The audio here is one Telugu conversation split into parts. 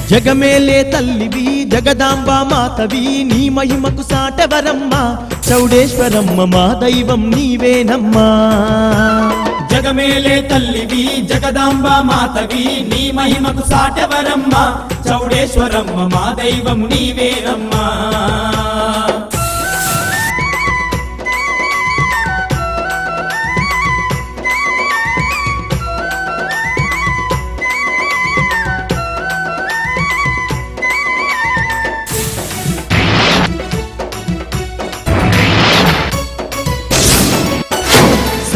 జగమేలే తల్లివి జగదాంబ మాతవి నీ మహిమకు సాటెవరమ్మ చౌడేశ్వరమ్మ మా దైవం నీవేనమ్మా జగమేలే తల్లివి జగదాంబ మాతవి నీ మహిమకు సాటెవరమ్మ చౌడేశ్వరమ్మ మా దైవం నీవేనమ్మా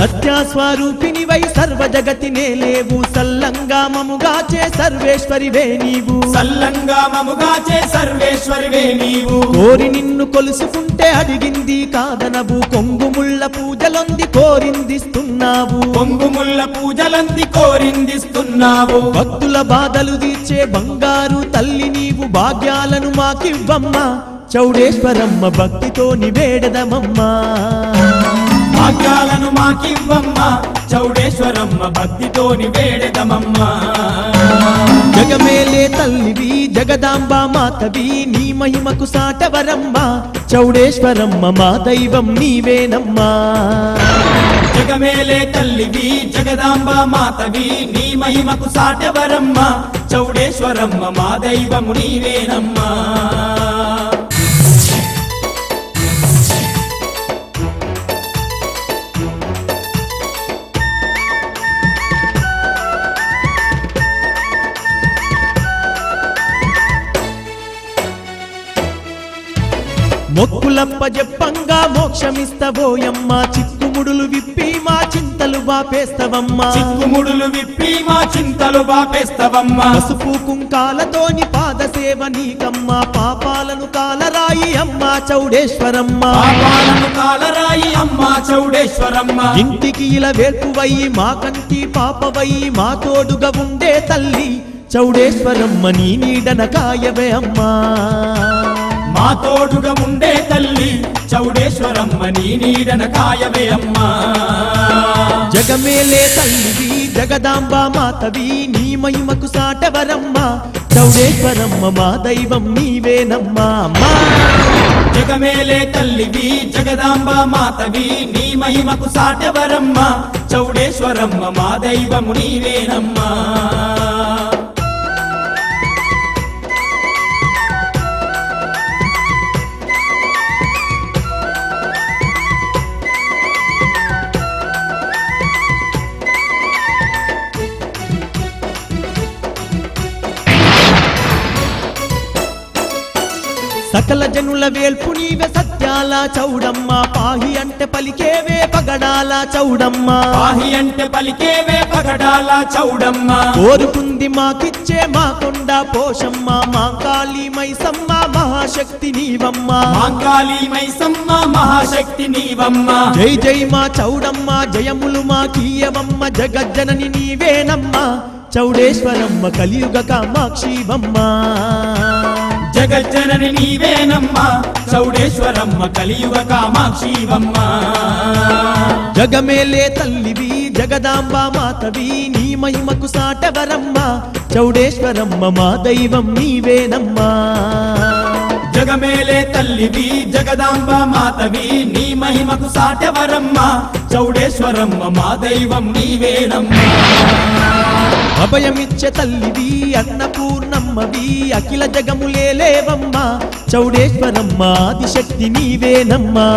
సత్యస్వరూపినివై సర్వ జగతినే లేవు సల్లంగా మముగాచే సర్వేశ్వరివే నీవు సల్లంగా మముగాచే సర్వేశ్వరివే నీవు కోరి నిన్ను కొలుసుకుంటే అడిగింది కాదనవు కొంగుముళ్ళ పూజలొంది కోరిందిస్తున్నావు కొంగుముళ్ళ పూజలంది కోరిందిస్తున్నావు భక్తుల బాధలు తీర్చే బంగారు తల్లి నీవు భాగ్యాలను మాకివ్వమ్మా చౌడేశ్వరమ్మ భక్తితో నివేడదమమ్మా భాగ్యాలను మాకివ్వమ్మా చౌడేశ్వరమ్మ భక్తితో నివేడదమమ్మా జగమేలే తల్లివి జగదాంబ మాతవి నీ మహిమకు సాటవరమ్మ చౌడేశ్వరమ్మ మా దైవం నీవేనమ్మా జగమేలే తల్లివి జగదాంబ మాతవి నీ మహిమకు సాటెవరమ్మ చౌడేశ్వరమ్మ మా దైవం నీవేనమ్మా మొక్కులప్ప చెప్పంగా మోక్షమిస్తబోయమ్మ చిక్కుముడులు విప్పి మా చింతలు బాపేస్తవమ్మా చిక్కుముడులు విప్పి మా చింతలు బాపేస్తవమ్మా పసుపు కుంకాలతోని పాదసేవ నీకమ్మ పాపాలను కాలరాయి అమ్మ చౌడేశ్వరమ్మ పాపాలను కాలరాయి అమ్మ చౌడేశ్వరమ్మ ఇంటికి ఇలా వేర్పువయ్యి మా కంటి పాపవయ్యి మా తోడుగా ఉండే తల్లి చౌడేశ్వరమ్మ నీ నీడన కాయవే అమ్మా మా తోడుగా ఉండే తల్లి చౌడేశ్వరమ్మ నీ నీడన కాయవే అమ్మా జగమేలే తల్లివి జగదాంబ మాతవి నీ మహిమకు సాటవరమ్మ చౌడేశ్వరమ్మ మా దైవం నీవేనమ్మా అమ్మా జగమేలే తల్లివి జగదాంబ మాతవి నీ మహిమకు సాటెవరమ్మ చౌడేశ్వరమ్మ మా దైవం నీవేనమ్మా సకల జనుల వేల్పు నీవే సత్యాల చౌడమ్మ పాహి అంటే పలికేవే పగడాల చౌడమ్మ పాహి అంటే పలికేవే పగడాల చౌడమ్మ కోరుకుంది మాకిచ్చే మా కొండ పోషమ్మ మాంకాళి మైసమ్మ మహాశక్తి నీవమ్మ మాంకాళి మైసమ్మ మహాశక్తి నీవమ్మ జై జై మా చౌడమ్మ జయములు మా కీయవమ్మ జగజ్జనని నీవేనమ్మ చౌడేశ్వరమ్మ కలియుగ కామాక్షివమ్మ జగజ్జనని నీవేనమ్మా చౌడేశ్వరమ్మ కలియుగ కామాక్షివమ్మ జగమేలే తల్లివి జగదాంబ మాతవి నీ మహిమకు సాటవరమ్మ చౌడేశ్వరమ్మ మా దైవం నీవేనమ్మా జగమేలే తల్లివి జగదాంబ మాతవి నీ మహిమకు సాటెవరమ్మ చౌడేశ్వరమ్మ మా దైవం నీవేనమ్మా అభయమిచ్చే తల్లివి అన్నపూర్ణమ్మవి అఖిల జగములేలేవమ్మ చౌడేశ్వరమ్మ ఆదిశక్తి నీవేనమ్మా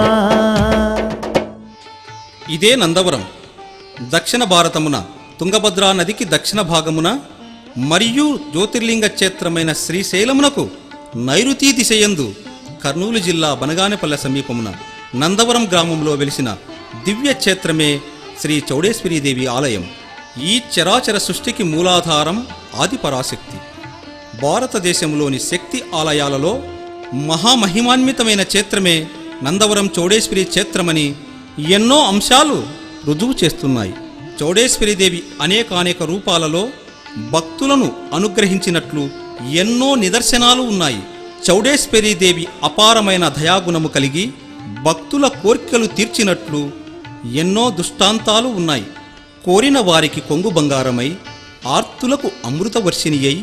ఇదే నందవరం దక్షిణ భారతమున తుంగభద్రా నదికి దక్షిణ భాగమున మరియు జ్యోతిర్లింగ క్షేత్రమైన శ్రీశైలమునకు నైరుతి దిశయందు కర్నూలు జిల్లా బనగానపల్లె సమీపమున నందవరం గ్రామంలో వెలిసిన దివ్య క్షేత్రమే శ్రీ చౌడేశ్వరీదేవి ఆలయం. ఈ చరాచర సృష్టికి మూలాధారం ఆదిపరాశక్తి. భారతదేశంలోని శక్తి ఆలయాలలో మహామహిమాన్వితమైన క్షేత్రమే నందవరం చౌడేశ్వరి క్షేత్రమని ఎన్నో అంశాలు రుజువు చేస్తున్నాయి. చౌడేశ్వరీదేవి అనేకానేక రూపాలలో భక్తులను అనుగ్రహించినట్లు ఎన్నో నిదర్శనాలు ఉన్నాయి. చౌడేశ్వరీదేవి అపారమైన దయాగుణము కలిగి భక్తుల కోర్కెలు తీర్చినట్లు ఎన్నో దృష్టాంతాలు ఉన్నాయి. కోరిన వారికి కొంగు బంగారమై ఆర్తులకు అమృతవర్షిణి అయి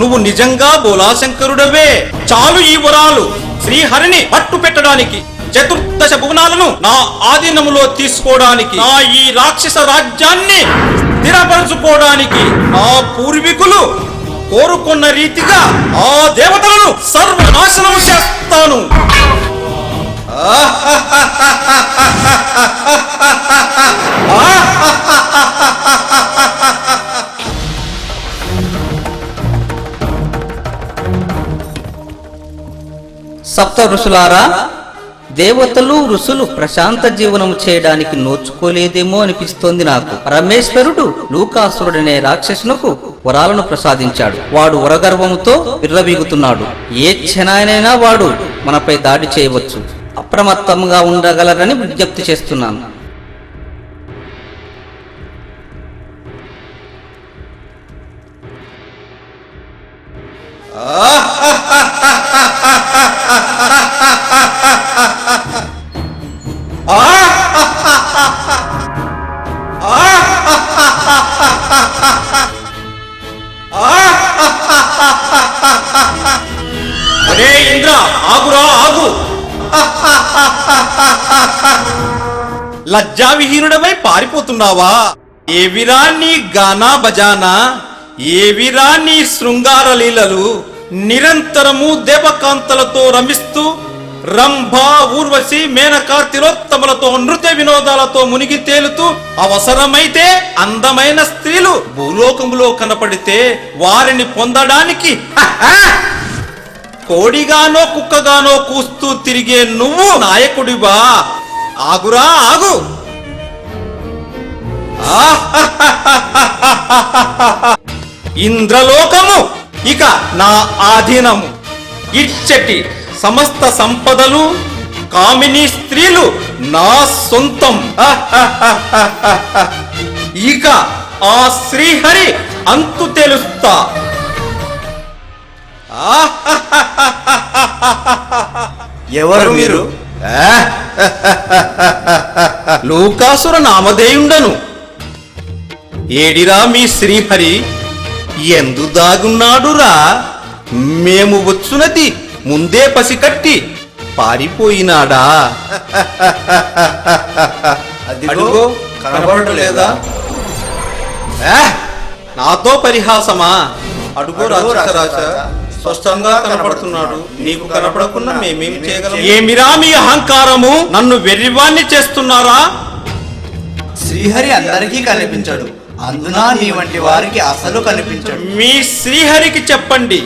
నువ్వు నిజంగా బోలాశంకరుడవే. చాలు ఈ వరాలు శ్రీహరిని పట్టు పెట్టడానికి, చతుర్దశ భువనాలను నా ఆధీనములో తీసుకోవడానికి, నా ఈ రాక్షస రాజ్యాన్ని స్థిరపరచుకోవడానికి, నా పూర్వీకులు కోరుకున్న రీతిగా ఆ దేవతలను సర్వనాశనం చేస్తాను. సప్త ఋషులారా, దేవతలు ఋషులు ప్రశాంత జీవనం చేయడానికి నోచుకోలేదేమో అనిపిస్తోంది నాకు. పరమేశ్వరుడు లూకాసురుడనే రాక్షసునకు వరాలను ప్రసాదించాడు. వాడు వరగర్వంతో విర్రవీగుతున్నాడు. ఏ క్షణానైనా వాడు మనపై దాడి చేయవచ్చు. అప్రమత్తంగా ఉండగలరని విజ్ఞప్తి చేస్తున్నాను. అరే ఇంద్ర, ఆగురా ఆగు. లజ్జావిహీనుడమై పారిపోతున్నావా? ఏవిరా నీ గానా బజానా, ఏవిరా నీ శృంగార లీలలు? నిరంతరము దేవకాంతలతో రమిస్తూ రంభా, ఊర్వశి, మేనక, తిలోత్తములతో నృత్య వినోదాలతో మునిగి తేలుతూ, అవసరమైతే అందమైన స్త్రీలు భూలోకములో కనపడితే వారిని పొందడానికి కోడిగానో కుక్కగానో కూస్తూ తిరిగే నువ్వు నాయకుడివా? ఆగురా ఆగు. ఇంద్రలోకము ఇక నా ఆధీనము. ఇచ్చటి సమస్త సంపదలు, కామిని స్త్రీలు నా సొంతం. ఇక ఆ శ్రీహరి అంతు తెలుస్తా. ఎవరు మీరు? లూకాసుర నామధేయుండను. ఏడిరా మీ శ్రీహరి? ఎందు దాగున్నాడురా? మేము వచ్చునది ముందే పసికట్టి పారిపోయినాడా? అదిగో కనబడలేదా? నాతో పరిహాసమా? అడుగో రాక్షసరాజ, స్పష్టంగా కనపడుతున్నాడు. నీకు కనపడకుండా మేమేం చేయగలం? ఏమిరా మీ అహంకారము? నన్ను వెర్రివాణ్ణి చేస్తున్నారా? శ్రీహరి అందరికీ కనిపించడు, అందున నీ వంటి వారికి అసలు కనిపించడు. మీ శ్రీహరికి చెప్పండి,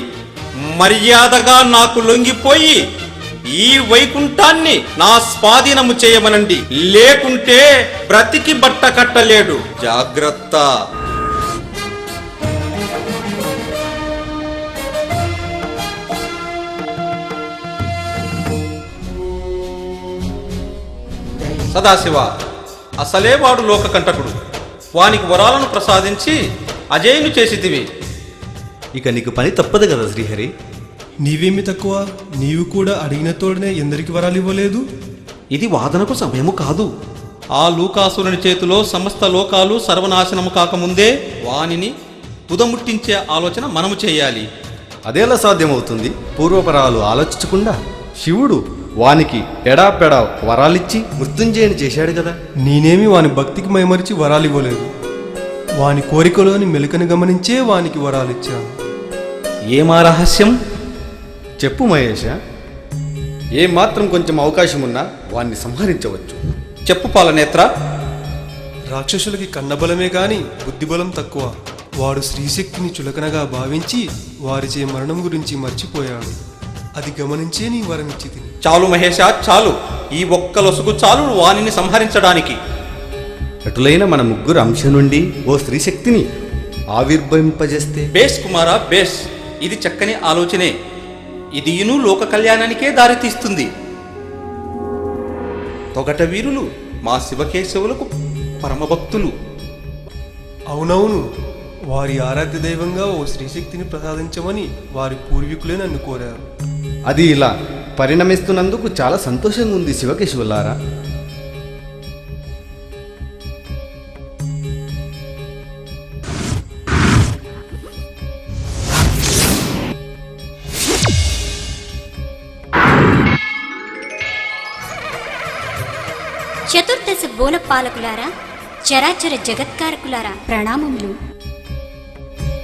మర్యాదగా నాకు లొంగిపోయి ఈ వైకుంఠాన్ని నా స్వాధీనము చేయమనండి. లేకుంటే బ్రతికి బట్ట కట్టలేడు. జాగ్రత్త. సదాశివ, అసలే వాడు లోకకంటకుడు. వానికి వరాలను ప్రసాదించి అజేయుని చేసిదివి. ఇక నీకు పని తప్పదు కదా శ్రీహరి. నీవేమి తక్కువ? నీవు కూడా అడిగిన తోడనే ఎందరికి వరాలు ఇవ్వలేదు? ఇది వాదనకు సమయము కాదు. ఆ లూకాసురుని చేతిలో సమస్త లోకాలు సర్వనాశనము కాకముందే వానిని తుదముట్టించే ఆలోచన మనము చేయాలి. అదేలా సాధ్యమవుతుంది? పూర్వపరాలు ఆలోచించకుండా శివుడు వానికి ఎడాపెడా వరాలిచ్చి మృత్యుంజయుని చేశాడు కదా. నేనేమి వాని భక్తికి మైమరిచి వరాలు ఇవ్వలేదు. వాని కోరికలోని మెలకను గమనించే వానికి వరాలిచ్చాను. ఏమా రహస్యం? చెప్పు మహేష. ఏ మాత్రం కొంచెం అవకాశం ఉన్నా వాణ్ణి సంహరించవచ్చు. చెప్పు పాలనేత్ర. రాక్షసులకి కన్నబలమే గాని బుద్ధిబలం తక్కువ. వాడు స్త్రీశక్తిని చులకనగా భావించి వారిచే మరణం గురించి మర్చిపోయాడు. అది గమనించే నీ వరమిచ్చి తిని. చాలు మహేష, చాలు. ఈ ఒక్క లొసుగు చాలు వానిని సంహరించడానికి. ఎటులైన మన ముగ్గురు అంశ నుండి ఓ స్త్రీ శక్తిని ఆవిర్భవింపజేస్తే. బేస్ కుమారా, బేస్. ఇది చక్కని ఆలోచనే. ఇదియును లోక కళ్యాణానికే దారితీస్తుంది. తొగట వీరులు మా శివకేశవులకు పరమభక్తులు. అవునవును, వారి ఆరాధ్య దైవంగా ఓ స్త్రీశక్తిని ప్రసాదించమని వారి పూర్వీకులే నన్ను కోరారు. అది ఇలా పరిణమిస్తున్నందుకు చాలా సంతోషంగా ఉంది శివకేశవులారా. చతుర్దశ బోనపాలకులారా, చరాచర జగత్కారకులారా, ప్రణామములు.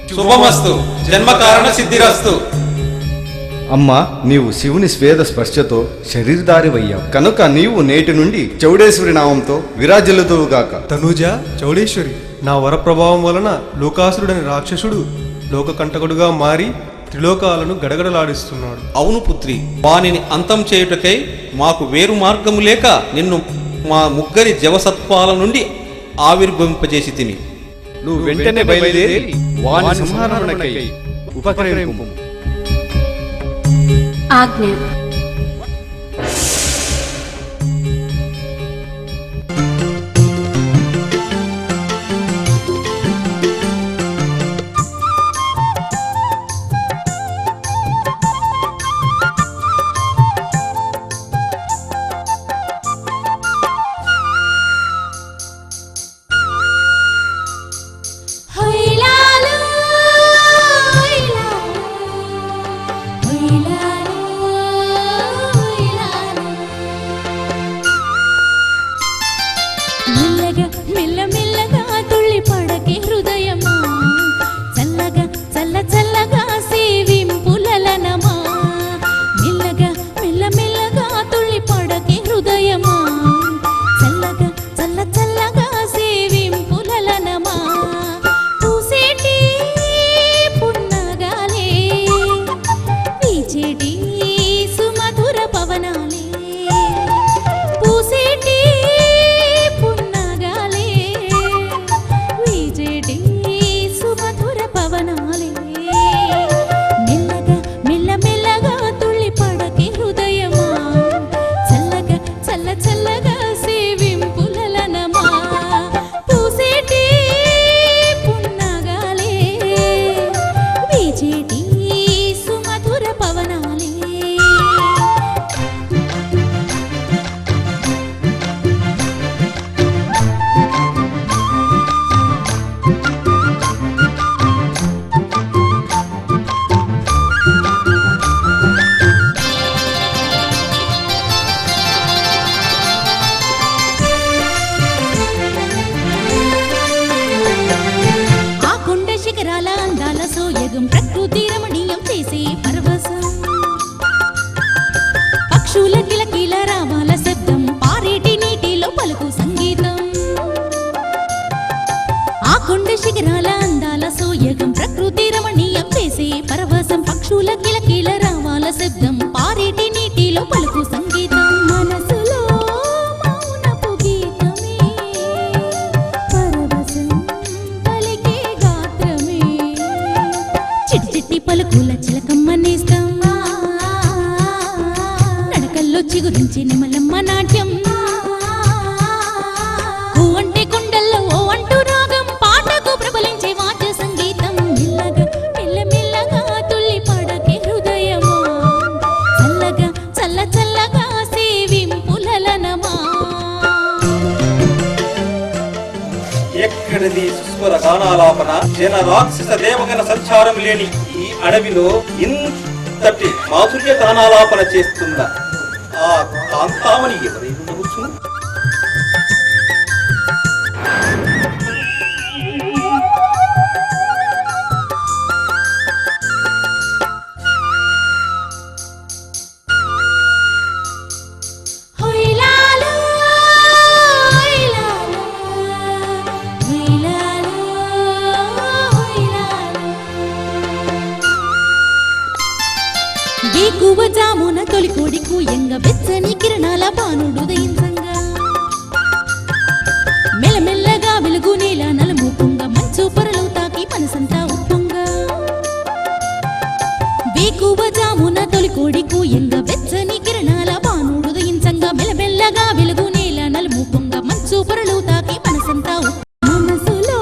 శుభమస్తు. జన్మకారణ సిద్ధిరస్తు. అమ్మా, నీవు శివుని స్వేద స్పర్శతో శరీరధారివయ్యావు కనుక నీవు నేటి నుండి చౌడేశ్వరి నామంతో విరాజిల్లుదువుగాక. తనూజ, చౌడేశ్వరి, నా వరప్రభావం వలన లోకాసురుడని రాక్షసుడు లోకకంటకుడుగా మారి త్రిలోకాలను గడగడలాడిస్తున్నాడు. అవును పుత్రి, వానిని అంతం చేయుటకై మాకు వేరు మార్గము లేక నిన్ను మా ముగ్గురి జవసత్వాల నుండి ఆవిర్భవింపజేసి తిని నువ్వు వెంటనే బయలుదేరి వాని సంహారణకై ఉపకరింపు. ఆజ్ఞ. గురించి నిమలమ్మ నాట్యం అంటే కొండల్లో ఓ అంటూ రాగం పాటకు ప్రబలించే వాద్య సంగీతం మెల్లగా మెల్లమెల్లగా తుల్లి పడకే హృదయమా చల్లగా చల్ల చల్లగా సేవింపులనమా ఎక్కడిది సుస్వర గానాలాపన జన రాక్షస దేవగణ సంచారం లేని ఈ అడవిలో ఇంతటి మాధుర్య గానాలాపన చేస్తుందా ఆ కాంతామణి ఎవరై ఉండవచ్చు? జామున తొలి కోడికు ఎంగ వెచ్చని కిరణాల బాణుడు దయించంగా మెల్లమెల్లగా వెలుగు నేల నలుము పొంగ మంచు పొరలు తాకి మనసంతా ఉప్పొంగా వేకువ జామున తొలి కోడికు ఎంగ వెచ్చని కిరణాల బాణుడు దయించంగా మెల్లమెల్లగా వెలుగు నేల నలుము పొంగ మంచు పొరలు తాకి మనసంతా మనసులో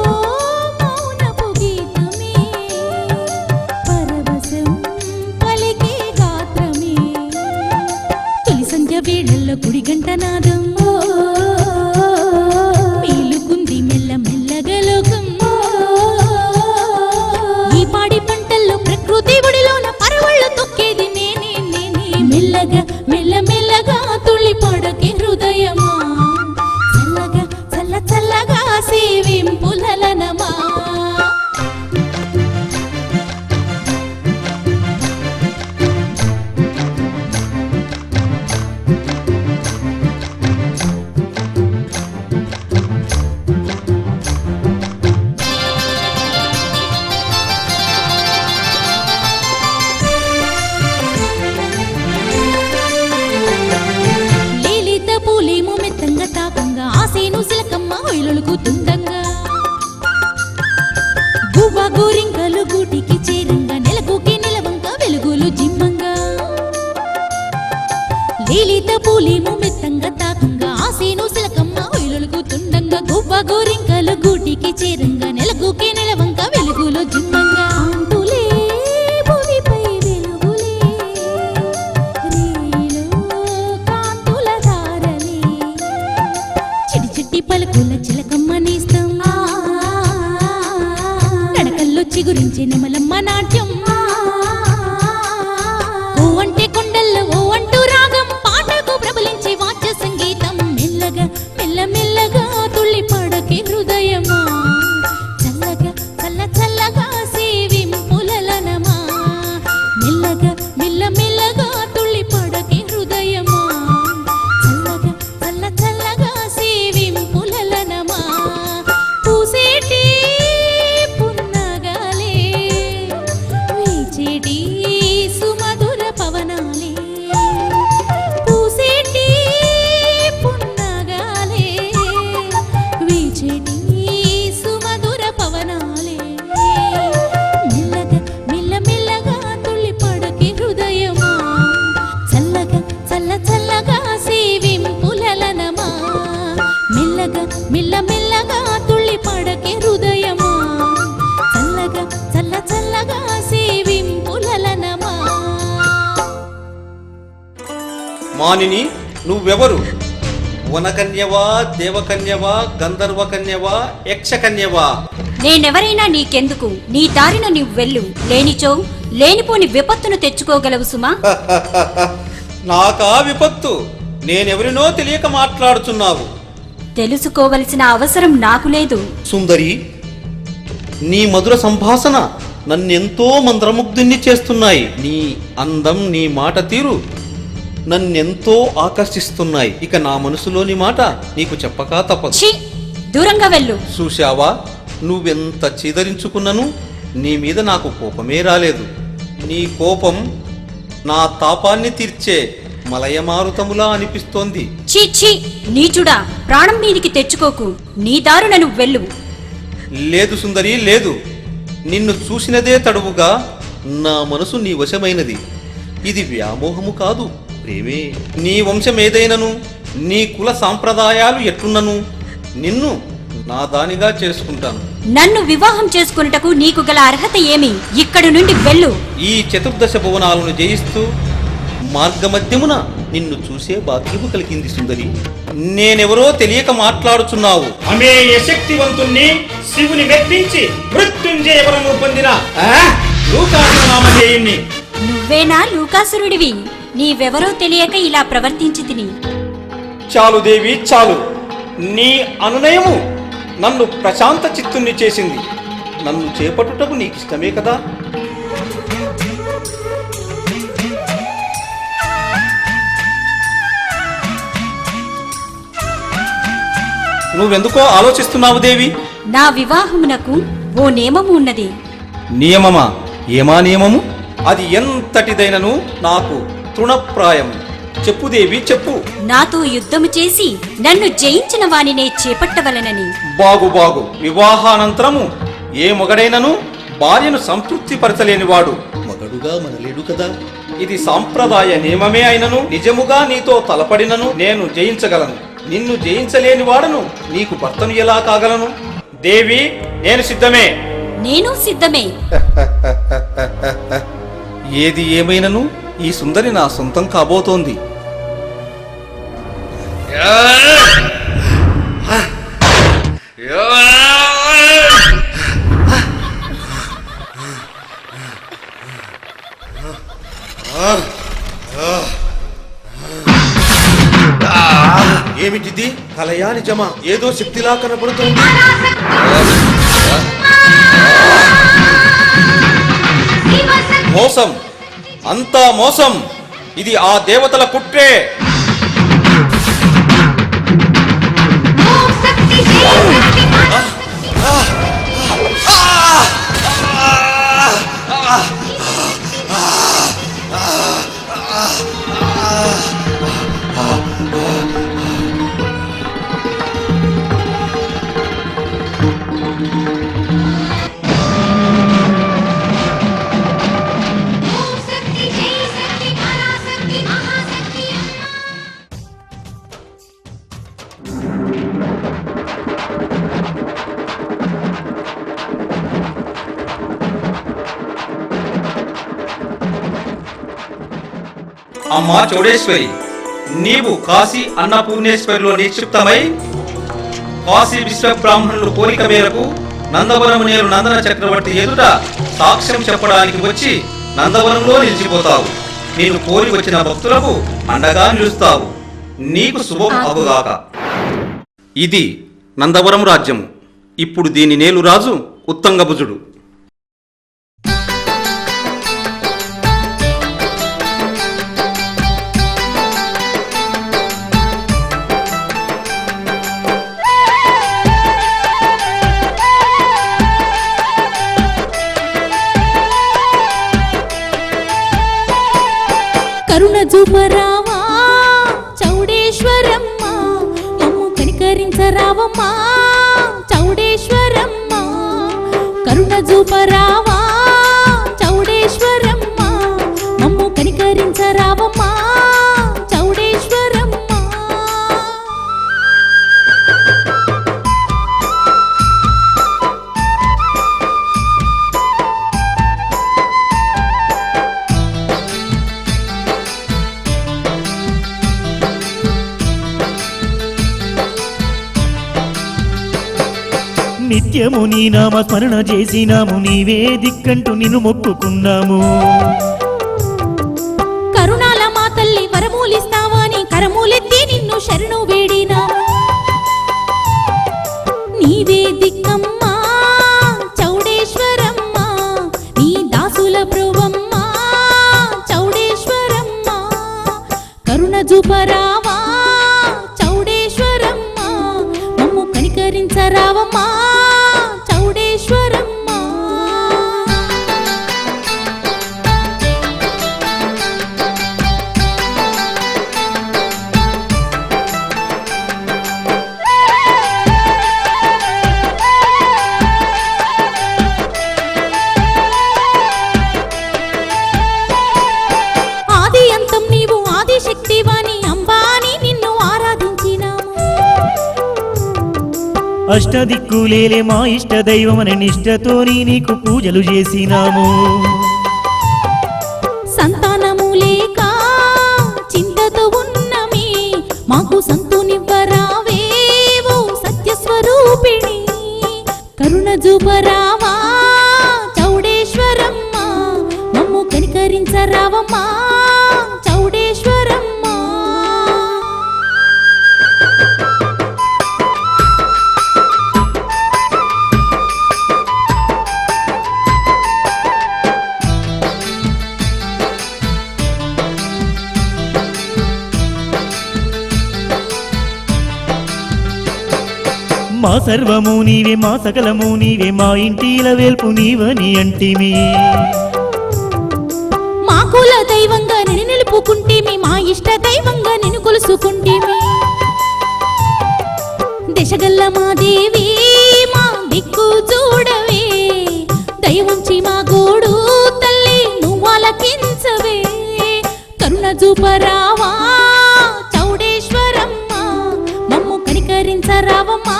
మౌనపు గీతమే పరవశం పలికే వేళల్లో గుడి గంట నాదం మేలుకుంది మెల్ల మెల్లగా లోకం ఈ పాడి పంటల్లో ప్రకృతి ఒడిలోన పరవళ్ళు తొక్కేది నేనే నేనే మెల్లగా మెల్ల మెల్లగా తుళ్ళి పడకే హృదయమా హొయలొలుకుతుండంగా గువ్వ గోరింకలు గూటికి చేరంగా నెలకుకి నిలవంక వెలుగులు జిమ్మంగా లీలిత పూలేమో మెత్తంగా తాకంగా ఆసేను సిలకమ్మ హొయలొలుకుతుండంగా గువ్వ గోరింకలు గూటికి చేరంగా నెలకుకి నిలవంక వెలుగులు జిమ్మంగా అంటులే భూమిపై వెలుగులే రేలో కాంతుల ధారలే చిటి చిట్టి పలుకుల చిలకమ్మ నేస్తం నడకల్లో చిగురించి నెమలమ్మ నాట్యం ఓ అంటే కొండల్లో ఓ అంటూ రాగం పాటకు ప్రబలించే వాద్య సంగీతం మెల్లగా మెల్లమెల్లగా తుళ్ళి పడకే హృదయమా చల్లగా చల్ల చల్లగా సేవింపులనమా మెల్లగా మెల్లమెల్లగా తుళ్ళి పడకే హృదయమా చల్లగా చల్ల చల్లగా సేవింపులనమా పూసేటి పున్నగాలే వీచేటి సుమధుర పవనాలే పూసేటి పున్నగాలే వీచేటి సుమధుర పవనాలే మెల్లగా మెల్లమెల్లగా తుళ్ళి పడకే హృదయమా చల్లగా చల్ల చల్లగా సేవింపులనమా మెల్లగా మెల్లమెల్లగా తుళ్ళి పడకే హృదయమా చల్లగా చల్ల చల్లగా సేవింపులనమా మానిని నువ్వెవరు? వనకన్యవా, దేవకన్యవా, గంధర్వకన్యవా, యక్షకన్యవా? నేనెవరైనా నీకెందుకు? నీ దారిన నీవు వెళ్ళు. లేనిచో లేనిపోని విపత్తును తెచ్చుకోగలవు సుమా. నాకా విపత్తు? నేనెవరినో తెలియక మాట్లాడుతున్నావు. తెలుసుకోవలసిన అవసరం నాకు లేదు. సుందరి, నీ మధుర సంభాషణ నన్నెంతో మంత్రముగ్ధుణ్ణి చేస్తున్నాయి. నీ అందం, నీ మాట తీరు నన్నెంతో ఆకర్షిస్తున్నాయి. ఇక నా మనసులోని మాట నీకు చెప్పక తప్పదు. ఛీ, దూరంగా వెళ్ళు. చూశావా, నువ్వెంత చీదరించుకున్నను నీ మీద నాకు కోపమే రాలేదు. నీ కోపం నా తాపాన్ని తీర్చే మలయమారుతములా అనిపిస్తోంది. ఛీ ఛీ, నీచుడా, ప్రాణం మీదికి తెచ్చుకోకు. నీ దారున నువ్వు వెళ్ళు. లేదు సుందరి, లేదు. నిన్ను చూసినదే తడువుగా నా మనసు నీ వశమైనది. ఇది వ్యామోహము కాదు, ప్రేమే. నీ వంశమేదైనను, నీ కుల సాంప్రదాయాలు ఎట్లున్నను నిన్ను నా దానిగా చేసుకుంటాను. నన్ను వివాహం చేసుకున్నటకు నీకు గల అర్హత ఏమి? ఇక్కడి నుండి వెళ్ళు. ఈ చతుర్దశ భువనాలను జయిస్తూ మార్గమధ్యమున నిన్ను చూసే భాగ్యము కలిగింది సుందరి. నేనెవరో తెలియక మాట్లాడుచున్నావు. అమేయ శక్తివంతుణ్ణి, శివుని మెప్పించి మృత్యుంజయ వరము పొందిన లూకాసురనామధేయుణ్ణి. నువ్వేనా లూకాసురుడివి? నీవెవరో తెలియక ఇలా ప్రవర్తించి తిని. చాలు దేవి, చాలు. నీ అనునయము నన్ను ప్రశాంత చిత్తుణ్ణి చేసింది. నన్ను చేపట్టుటకు నీకిష్టమే కదా? నువ్వెందుకో ఆలోచిస్తున్నావు దేవి? నా వివాహమునకు ఓ నియమము ఉన్నది. నియమమా? ఏమా నియమము? అది ఎంతటిదైనను నాకు తృణప్రాయం. చెప్పు దేవి, చెప్పు. నాతో యుద్ధము చేసి నన్ను జయించిన వానినే చేపట్టవలనని. బాగు బాగు. వివాహానంతరము ఏ మొగడైనను భార్యను సంతృప్తిపరచలేనివాడు మగడుగా మనలేడు కదా. ఇది సాంప్రదాయ నియమమే అయినను నిజముగా నీతో తలపడినను నేను జయించగలను. నిన్ను జయించలేని వాడను నీకు భర్తను ఎలా కాగలను? దేవి, నేను సిద్ధమే. నేను సిద్ధమే. ఏది ఏమైనను ఈ సుందరి నా సొంతం కాబోతోంది. ఏమిటిది? కలయా నిజమా? ఏదో శక్తిలా కనపడుతుంది. మోసం, అంతా మోసం. ఇది ఆ దేవతల కుట్రే. అమ్మా చౌడేశ్వరి, నీవు కాశీ అన్నపూర్ణేశ్వరిలో నిక్షిప్తమై కాశీ విశ్వ బ్రాహ్మణుల కోరిక మేరకు నందవరం నేరు నందన చక్రవర్తి ఎదుట సాక్ష్యం చెప్పడానికి వచ్చి నందవరంలో నిలిచిపోతావు. నేను కోరి వచ్చిన భక్తులకు అండగా నిలుస్తావు. నీకు శుభం అగుగాక. ఇది నందవరం రాజ్యము. ఇప్పుడు దీని నేలు రాజు ఉత్తంగభుజుడు. కరుణ చూపరావా చౌడేశ్వరమ్మ, మమ్ము కనికరించరావమ్మా చౌడేశ్వరమ్మ. కరుణ చూపరావా చౌడేశ్వరమ్మ, మమ్ము కనికరించరావమ్మా చౌడేశ్వరమ్మ. నిత్యము నీ నామ స్మరణ చేసినాము, నీవే దిక్కంటూ నిన్ను మొక్కుకున్నాము. కరుణాల మా తల్లి వరమూలిస్తావని కరమూలెత్తి నిన్ను శరణు వేడినా. నీవే దిక్కమ్మా చౌడేశ్వరమ్మ, నీ దాసుల ప్రోవమ్మ చౌడేశ్వరమ్మ. కరుణ చూపరావా చౌడేశ్వరమ్మ, మమ్ము కనికరించరావమ్మా చౌడేశ్వరమ్మ. ఆది అంతం నీవు ఆదిశక్తివాని అంబాని నిన్ను ఆరాధించినాము. అష్టదిక్కులేలే మా ఇష్ట దైవమని నిష్టతోని నీకు పూజలు చేసినాము. సంతానము లేక చింతతో ఉన్నమే, మాకు సంతునివ్వరావేవో సత్యస్వరూపిణి. కరుణ చూపరావా చౌడేశ్వరమ్మ, మమ్ము కనికరించరావమ్మా చౌడేశ్వరమ్మ. మా సర్వము నీవే, మా సకలము నీవే, మా ఇంటిల వేల్పు నీవని అంటిమి. మా కుల దైవంగా నిన్ను నిలుపుకుంటేమి, మా ఇష్ట దైవంగా నిన్ను కొలుసుకుంటేమి. దశగల్ల మా దేవి మా దిక్కు చూడవే, దైవంచి మా గోడు తల్లి నువ్వాలకించవే. కరుణ చూపరావా చౌడేశ్వరమ్మ, మమ్ము కనికరించరావమ్మా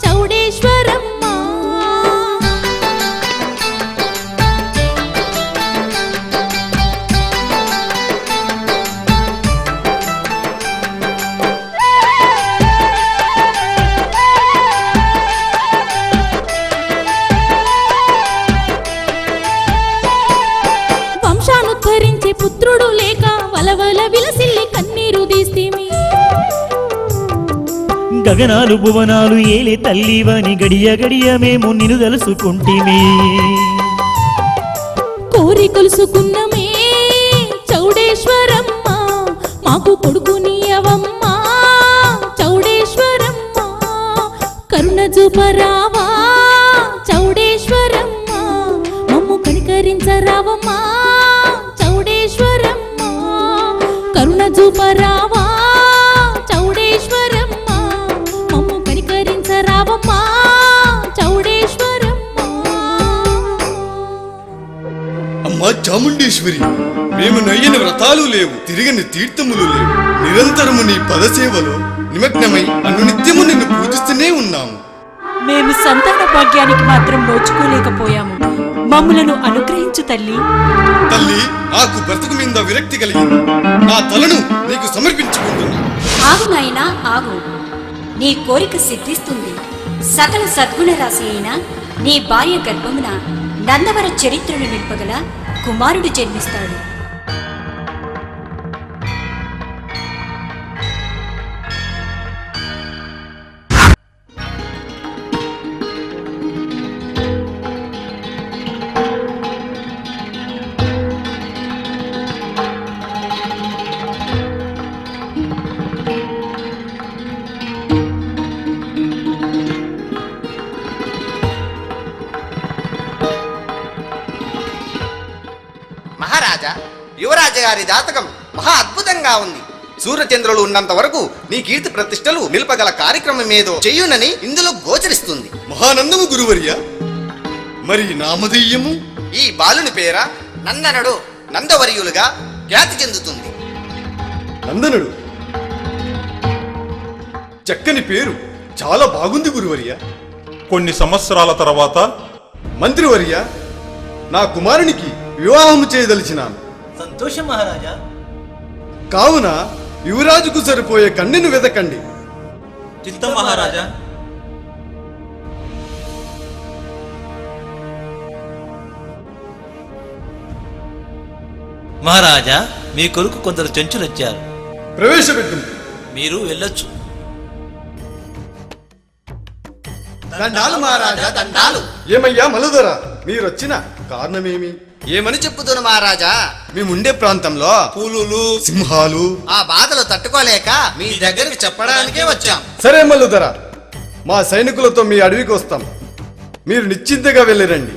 చౌడేశ్వరమ్మ. వంశానుద్ధరించే పుత్రుడు లేక వలవల విలసిల్లి కన్నీరు తీస్తేమి. గగనాలు భువనాలు ఏలే తల్లివని గడియ గడియ మేము నిన్ను తలుసుకుంటిమి. కోరి కొలుసుకున్నమే చౌడేశ్వరమ్మ, మాకు కొడుకునియవమ్మా చౌడేశ్వరమ్మ. కరుణ చూపరావా చౌడేశ్వరమ్మ, మమ్ము కనికరించరావమ్మా చౌడేశ్వరమ్మ. కరుణ చూపరావా చౌడేశ్వరమ్మ, మమ్ము కనికరించరావమ్మా చౌడేశ్వరమ్మ. అమ్మా చాముండేశ్వరి, మేము నయ్యని వ్రతాలు లేవు, తిరిగని తీర్థములు లేవు. నిరంతరము నీ పదసేవలో నిమగ్నమై అనునిత్యము నిన్ను పూజిస్తూనే ఉన్నాము. మేము సంతాన భాగ్యానికి మాత్రం నోచుకోలేకపోయాము. మమ్ములను అనుగ్రహించు తల్లి. తల్లి, నాకు బ్రతుకు మీద విరక్తి కలిగింది. నా తలను నీకు సమర్పించుకుంటున్నా. ఆగు నాయనా ఆగు, నీ కోరిక సిద్ధిస్తుంది. సకల సద్గుణ రాశి అయిన నీ భార్య గర్భమున నందవర చరిత్రను నింపగల కుమారుడు జన్మిస్తాడు. మహారాజా, యువరాజ గారి జాతకం మహా అద్భుతంగా ఉంది. సూర్యచంద్రులు ఉన్నంత వరకు నీ కీర్తి ప్రతిష్టలు నిలపగల కార్యక్రమం ఏదో చెయ్యునని ఇందులో గోచరిస్తుంది. మహానందము గురువర్య, మరి నామధేయము? ఈ బాలుని పేర నందనుడు నందవర్యులుగా ఖ్యాతి చెందుతుంది. నందనుడు, చక్కని పేరు, చాలా బాగుంది గురువర్య. కొన్ని సంవత్సరాల తర్వాత మంత్రివర్య, నా కుమారునికి వివాహము చేయదలిచినాను. సంతోషం మహారాజా. కావున యువరాజుకు సరిపోయే కన్యను వెదకండి. చిత్తం మహారాజా. మహారాజా, మీ కొరకు కొందరు చెంచులు వచ్చారు. ప్రవేశపెట్టు. మీరు వెళ్ళొచ్చు. దండాలు మహారాజా, దండాలు. ఏమయ్యా మలుదర, మీరొచ్చిన కారణమేమి? ఏమని చెప్పుతున్న మహారాజా? మేముండే ప్రాంతంలో పులులు, సింహాలు ఆ బాధలు తట్టుకోలేక మీ దగ్గరికి చెప్పడానికే వచ్చాం. సరే మల్లుదర, మా సైనికులతో మీ అడవికి వస్తాం. మీరు నిశ్చింతగా వెళ్ళిరండి.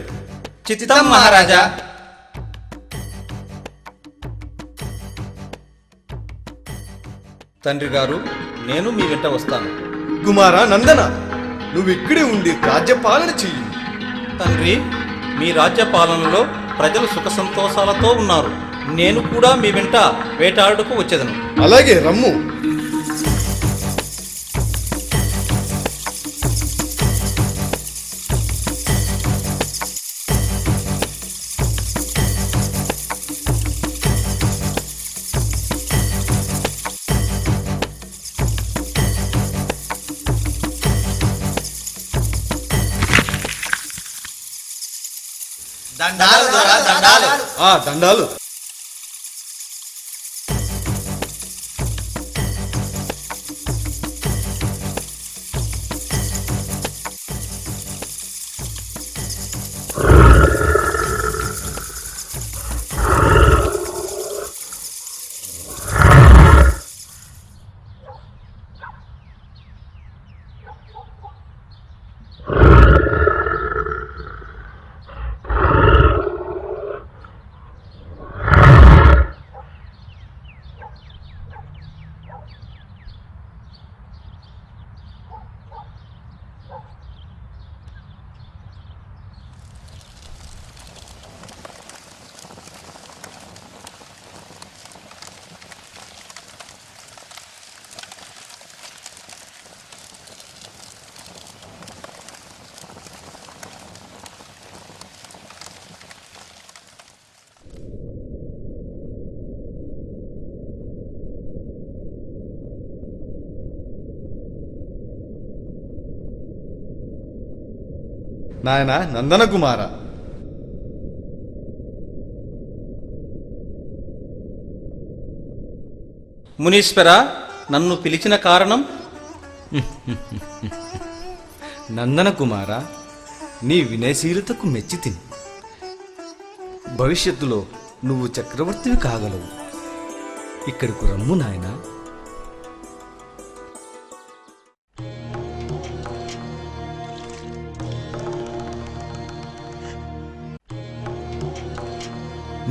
చిత్తం మహారాజా. తండ్రి గారు, నేను మీ వెంట వస్తాను. కుమారా నందన, నువ్వు ఇక్కడే ఉండి రాజ్యపాలన చెయ్యి. తండ్రి, మీ రాజ్య పాలనలో ప్రజలు సుఖ సంతోషాలతో ఉన్నారు. నేను కూడా మీ వెంట వేటాడుకు వచ్చేదను. అలాగే రమ్ము. దండాలు దొర, దండాలు. దండాలు. నాయన నందన కుమార, మునీశ్వర, నన్ను పిలిచిన కారణం? నందన కుమార, నీ వినయశీలతకు మెచ్చి తిని భవిష్యత్తులో నువ్వు చక్రవర్తివి కాగలవు. ఇక్కడికి రమ్ము నాయనా.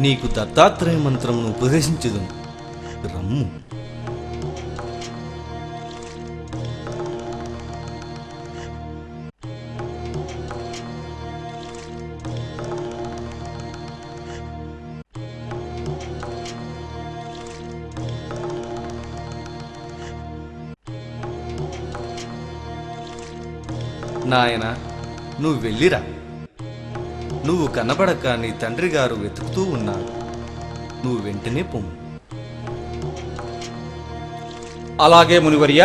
నీకు దత్తాత్రేయ మంత్రమును ఉపదేశించుదును, రమ్ము. నాయనా నువ్వు వెళ్ళిరా. నువ్వు కనబడక నీ తండ్రి గారు వెతుకుతూ ఉన్నారు. నువ్వు వెంటనే పొమ్ము. అలాగే మునివర్య.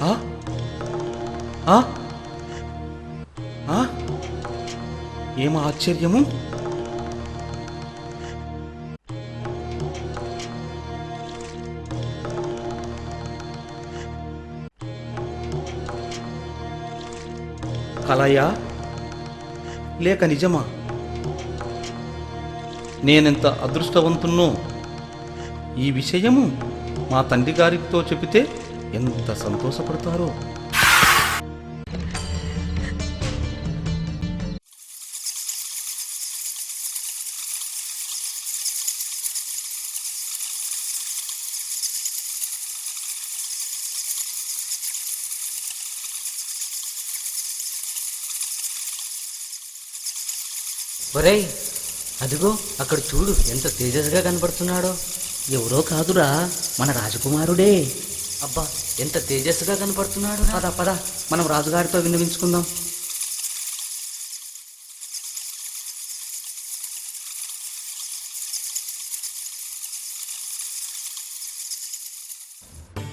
ఆ? ఆ? ఆ? ఏం ఆశ్చర్యము! కలయా లేక నిజమా? నేనెంత అదృష్టవంతున్నో! ఈ విషయము మా తండ్రి గారితో చెబితే ఎంత సంతోషపడతారో. ఒరేయ్, అదిగో అక్కడ చూడు, ఎంత తేజస్గా కనబడుతున్నాడో. ఎవరో కాదురా, మన రాజకుమారుడే. అబ్బా, ఎంత తేజస్సుగా కనబడుతున్నాడు. పద పద, మనం రాజుగారితో విన్నవించుకుందాం.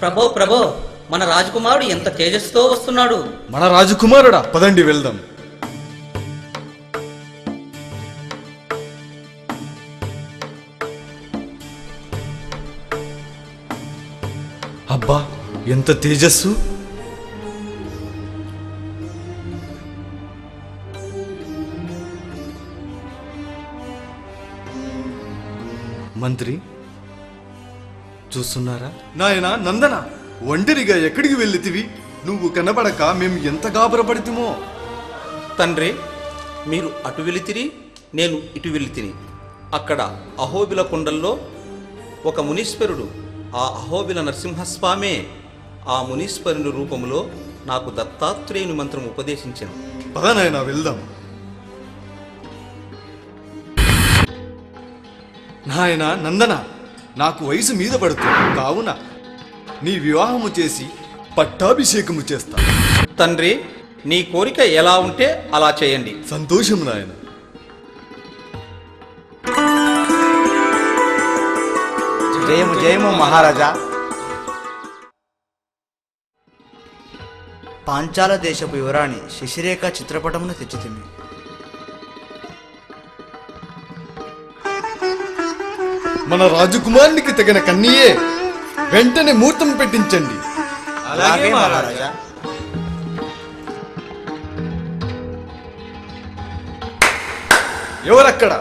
ప్రభో ప్రభో, మన రాజకుమారుడు ఎంత తేజస్సుతో వస్తున్నాడు. మన రాజకుమారుడా, పదండి వెళ్దాం. అబ్బా, ఎంత తేజస్సు! మంత్రి చూస్తున్నారా? నాయనా నందన, ఒంటరిగా ఎక్కడికి వెళ్ళితివి? నువ్వు కనబడక మేము ఎంత గాబరపడితిమో. తండ్రి, మీరు అటు వెళితిరి, నేను ఇటు వెళితిని. అక్కడ అహోబిల కొండల్లో ఒక మునీశ్వరుడు, ఆ అహోబిల నరసింహస్వామే ఆ మునీశ్వరుని రూపంలో నాకు దత్తాత్రేయుని మంత్రం ఉపదేశించాను. పద నాయనా వెళ్దాం. నాయనా నందన, నాకు వయసు మీద పడుతుంది కావున నీ వివాహము చేసి పట్టాభిషేకము చేస్తా. తండ్రి, నీ కోరిక ఎలా ఉంటే అలా చేయండి. సంతోషం నాయన. జయము జయము మహారాజా. పాంచాల దేశపు యువరాణి శశిరేఖ చిత్రపటమును తెచ్చితిమి. మన రాజకుమారునికి తగిన కన్నీయే, వెంటనే ముహూర్తం పెట్టించండి. అలాగే మహారాజా. ఎవరక్కడ?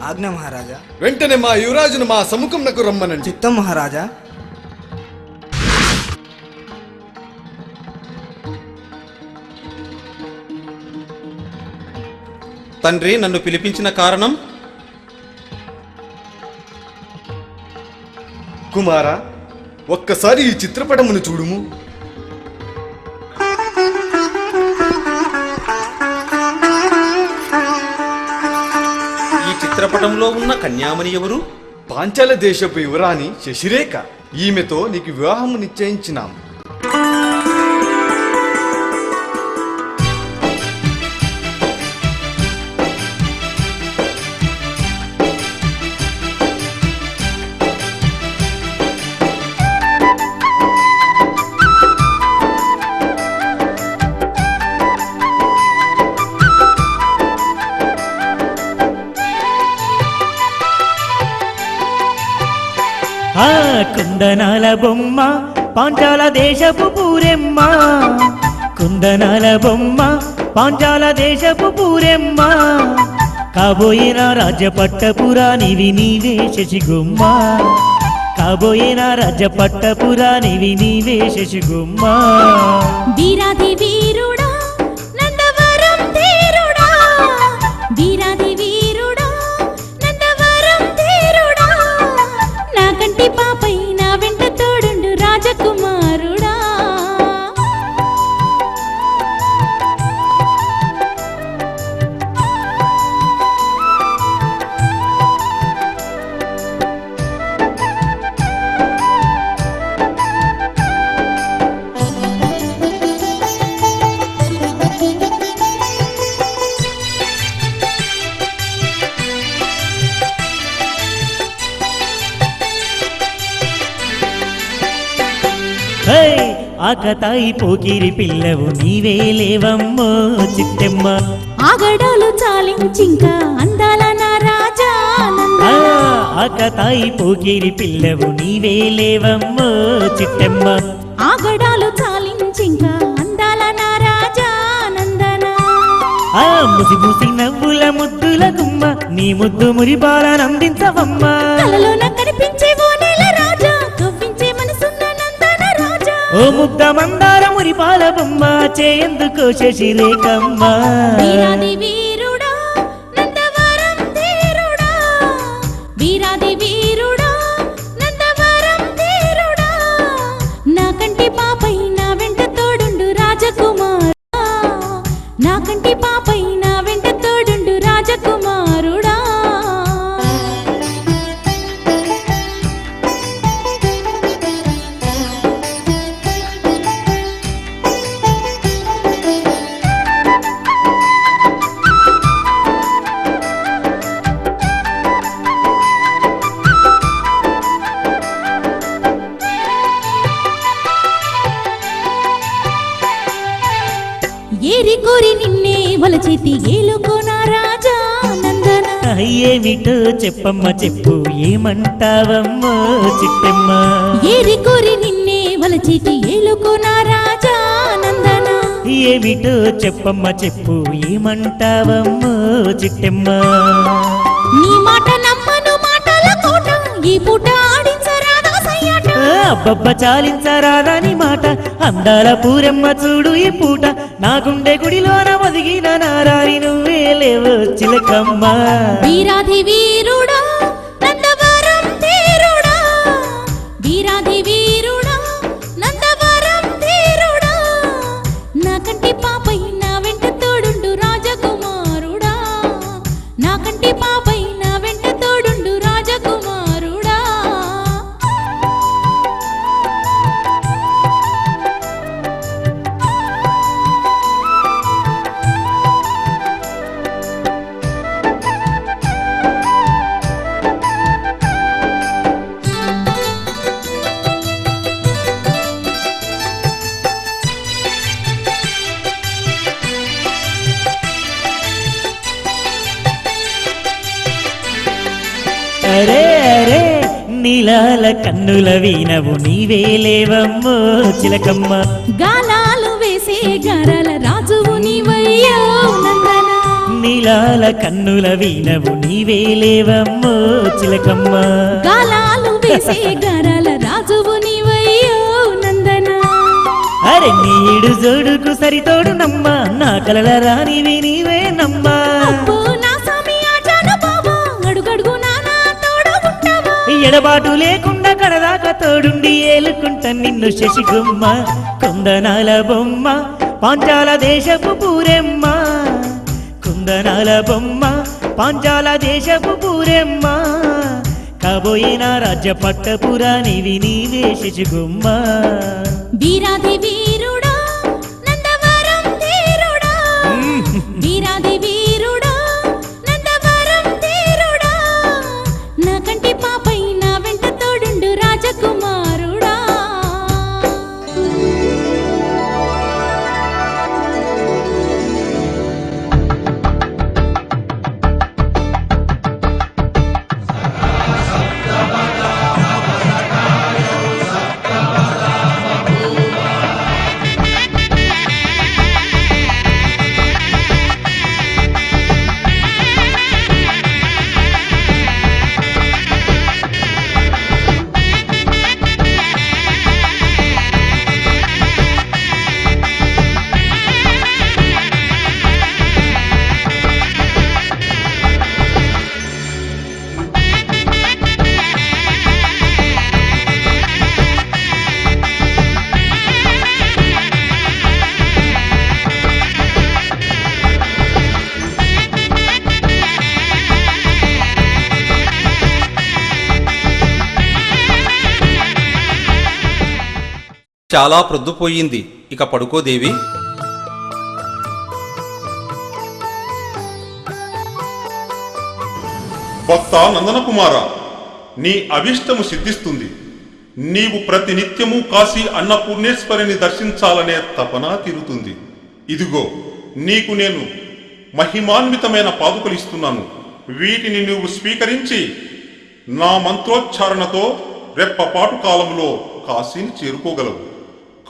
ఆజ్ఞ మహారాజా. వెంటనే మా యువరాజును మా సముఖంనకు రమ్మనండి. చిత్తం మహారాజా. తండ్రి, నన్ను పిలిపించిన కారణం? కుమారా, ఒక్కసారి ఈ చిత్రపటమును చూడుము. ఈ చిత్రపటంలో ఉన్న కన్యామణి ఎవరు? పాంచాల దేశపు యువరాణి శశిరేఖ. ఈమెతో నీకు వివాహము నిశ్చయించినాం. కుందనాల బొమ్మ పాంచాల దేశపు పూరెమ్మ, కుందనాల బొమ్మ పాంచాల దేశపు పూరెమ్మ, కాబోయిన రాజ్య పట్టపురానివి నీవే శశిగుమ్మ, కాబోయిన రాజ్య పట్టపురానివి నీవే శశిగుమ్మ. వీరాది వీరుడా నందవరం తీరుడా, వీరాది వీరుడా నందవరం తీరుడా, నా కంటి పాపై నా వెంట తోడుండు రాజకుమారుడా. హే ఆకతాయి పోకిరి పిల్లవు నీవే లేవమ్మో చిట్టెమ్మ. ఆగడాలు చాలించింకా అందాల నా రాజా ఆ, ఆకతాయి పోకిరి పిల్లవు నీవే లేవమ్మో చిట్టెమ్మ. ఆగడాలు చాలించింకా అందాల నా రాజా నందన. ఆ ముసి ముసి నవ్వుల ముద్దుల గుమ్మ నీ ముద్దు మురిపాలనందించవమ్మ. కలలోన కనిపించే ఓ నెల రాజా కవ్వించే మనసున్న నందన రాజా. ఓ ముద్ద మందార మురిపాల బొమ్మ చేయందుకో శశిరేఖమ్మ. వీరాది వీరుడా నందవరం తీరుడా, వీరాది వీరుడా నందవరం తీరుడా, నా కంటి పాపై నా వెంట తోడుండు రాజకుమారుడా, నా కంటి పాపై నా వెంట తోడుండు రాజకుమారుడా. ఏరి కోరి నిన్నే వలచేతి ఏలుకోనా రాజా నందన. ఏమిటో చెప్పమ్మ చెప్పు ఏమంటావమ్మో చిట్టెమ్మ. ఏరి కోరి నిన్నే వలచేతి ఏలుకోనా రాజా నందన. ఏమిటో చెప్పమ్మ చెప్పు ఏమంటావమ్మో చిట్టెమ్మ. నీ మాట నమ్మను మాటల కోట, ఈ పూట ఆడించరాదా సయ్యాట. అబ్బబ్బ చాలించరాదని మాట అందాల పూరమ్మ చూడు ఈ పూట. నా గుండె గుడిలోన ఒదిగిన నారారి నువ్వే లేవో చిలకమ్మ. వీరాధి వీరుడా నందవరం తీరుడా, వీరాధి వీరుడా నందవరం తీరుడా, నా కంటి పాపై నా వెంట తోడుండు రాజకుమారుడా, నా కంటి పాపై నా వెంట తోడుండు రాజకుమారుడా. అరే అరే నీలాల కన్నుల వీణవు నీవే లేవమ్మో చిలకమ్మ. గాలాలు వేసే గారాల రాజువు నీవయ్యో నందన. నీలాల కన్నుల వీణవు నీవే లేవమ్మో చిలకమ్మ. గాలాలు వేసే గారాల రాజువు నీవయ్యో నందన. అరే నీడు జోడుకు సరితోడు నమ్మ నా కలల రానివి నీవే నమ్మ. అబ్బో నా స్వామి ఆచాను బావా, అడుగడుగు నానా తోడుకుంటావా. ఎడబాటు లేకుండా కడదాకా తోడుండి ఏలుకుంట నిన్ను శశిగుమ్మ. కుందనాల బొమ్మ పాంచాల దేశపు పూరెమ్మ, కుందనాల బొమ్మ పాంచాల దేశపు పూరెమ్మ. కాబోయే నా రాజ్య పట్టపురానివి నీవే శశిగుమ్మ. వీరాధి వీరుడా నందవరం తీరుడా, వీరాధి వీరుడా నందవరం తీరుడా, నా కంటి పాపై నా వెంట తోడుండు రాజకుమారుడా. చాలా ప్రొద్దుపోయింది, ఇక పడుకోదేవి. భక్త నందన కుమార, నీ అభిష్టము సిద్ధిస్తుంది. నీవు ప్రతినిత్యము కాశీ అన్నపూర్ణేశ్వరిని దర్శించాలనే తపన తీరుతుంది. ఇదిగో నీకు నేను మహిమాన్వితమైన పాదుకలు ఇస్తున్నాను. వీటిని నువ్వు స్వీకరించి నా మంత్రోచ్చారణతో రెప్పపాటు కాలంలో కాశీని చేరుకోగలవు.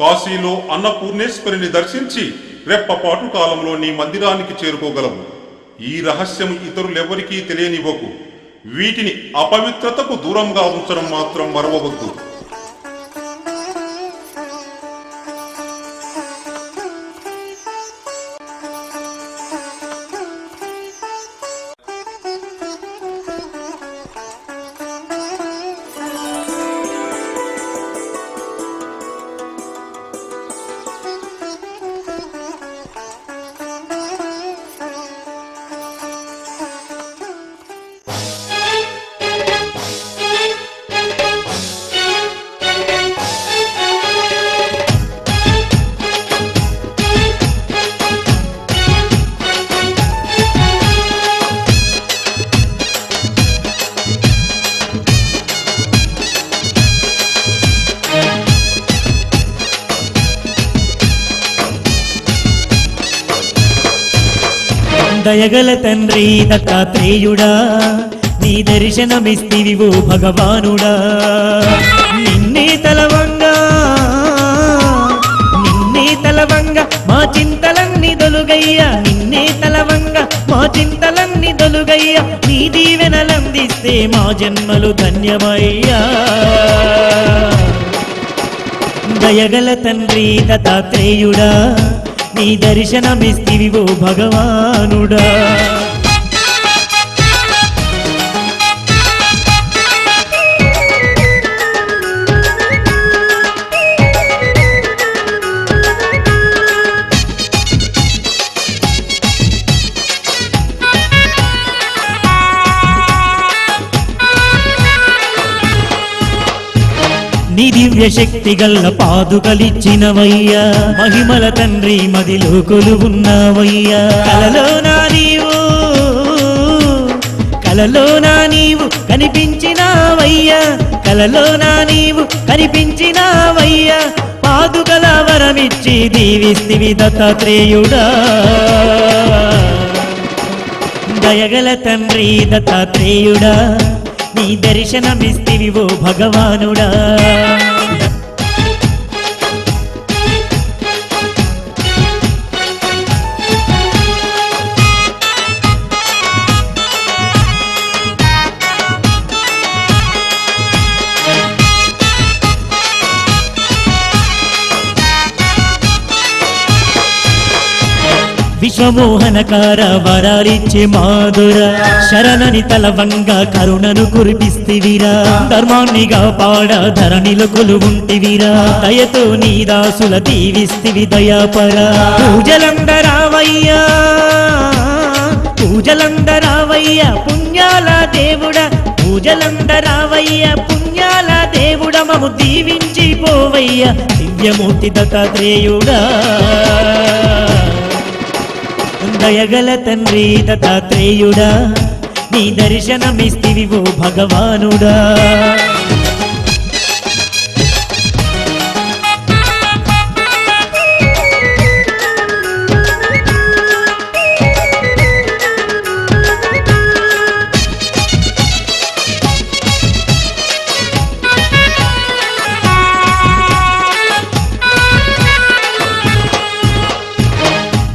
కాశీలో అన్నపూర్ణేశ్వరిని దర్శించి రెప్పపాటు కాలంలో నీ మందిరానికి చేరుకోగలవు. ఈ రహస్యం ఇతరులెవరికీ తెలియనివ్వకు. వీటిని అపవిత్రతకు దూరంగా ఉంచడం మాత్రం మరవవద్దు. దయగల తండ్రి దత్తాత్రేయుడా, నీ దర్శనమిస్తివివో భగవానుడా. నిన్నే తలవంగా మా చింతలన్నీ దొలుగయ్యా, నిన్నే తలవంగా మా చింతలన్నీ దొలుగయ్యా. నీ దీవెనలందిస్తే మా జన్మలు ధన్యమయ్యా. దయగల తండ్రి దత్తాత్రేయుడా, నీ దర్శనమిస్తివివో భగవానుడా. నీ దివ్య శక్తి గల్ల పాదుకలిచ్చినవయ్యా, మహిమల తండ్రి మదిలో కొలువున్నావయ్యా. కలలోనా నీవు కనిపించినావయ్యా, కలలోనా నీవు కనిపించినావయ్యా. పాదుకల వరమిచ్చి దీవిస్తివి దత్తాత్రేయుడా. దయగల తండ్రి దత్తాత్రేయుడా, నీ దర్శనమిస్తివివో భగవానుడా. విశ్వమోహనకార వరాలిచ్చే మాధుర, శరణని తలవంగా కరుణను కురిపిస్తివిరా. ధర్మాన్నిగా పాడ ధరణిలో కొలువుంటివిరా. దయతో నీ దాసుల దీవిస్తివి దయాపరా. పూజలందరావయ్యా పుణ్యాల దేవుడా, పూజలందరావయ్యా పుణ్యాల దేవుడా. మము దీవించి పోవయ్యా దివ్యమూర్తి దత్తాత్రేయుడా. దయగల తండ్రి దత్తాత్రేయుడా, నీ దర్శనమిస్తివివో భగవానుడా.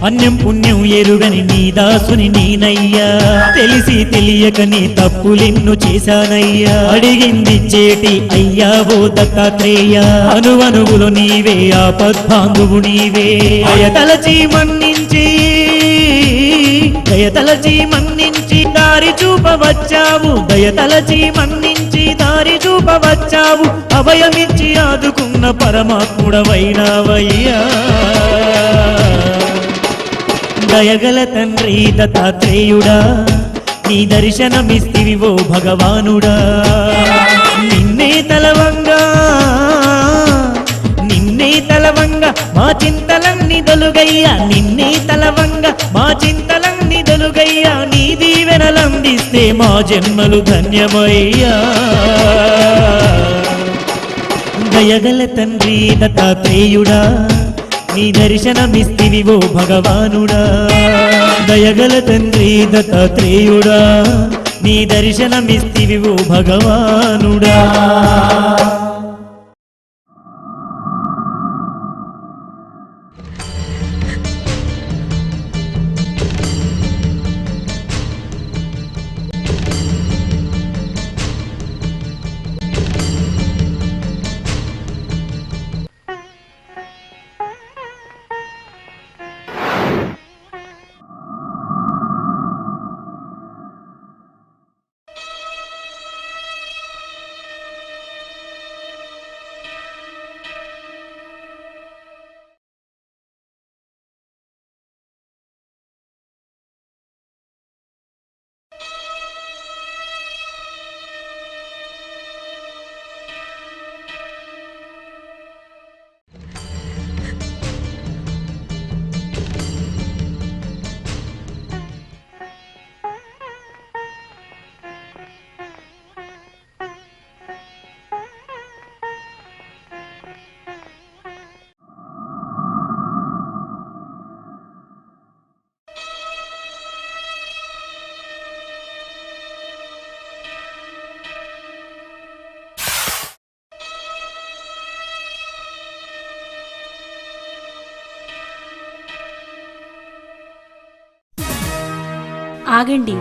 అన్యం పుణ్యం ఎరుగని నీ దాసుని నేనయ్యా, తెలిసి తెలియక నీ తప్పులెన్ను చేశానయ్యా. అడిగింది చేటి అయ్యావో దత్తాత్రేయ, అనువనువులు నీవే ఆపద్బాంధువు నీవే. దయతలచి మన్నించి దారి చూపవచ్చావు, దయతలచి మన్నించి దారి చూపవచ్చావు. అభయమిచ్చి ఆదుకున్న పరమాత్ముడవైనావయ్యా. దయగల తండ్రి దత్తాత్రేయుడా, నీ దర్శనమిస్తివివో భగవానుడా. నిన్నే తలవంగా మా చింతలన్నీ దొలుగయ్యా, నిన్నే తలవంగా మా చింతలన్నీ దొలుగయ్యా. నీ దీవెనలందిస్తే మా జన్మలు ధన్యమయ్యా. దయగల తండ్రి దత్తాత్రేయుడా నీ దర్శనమిస్తివి ఓ భగవానుడా దయగల తండ్రి దత్తాత్రేయుడా నీ దర్శనమిస్తివి ఓ భగవానుడా ఆగండి.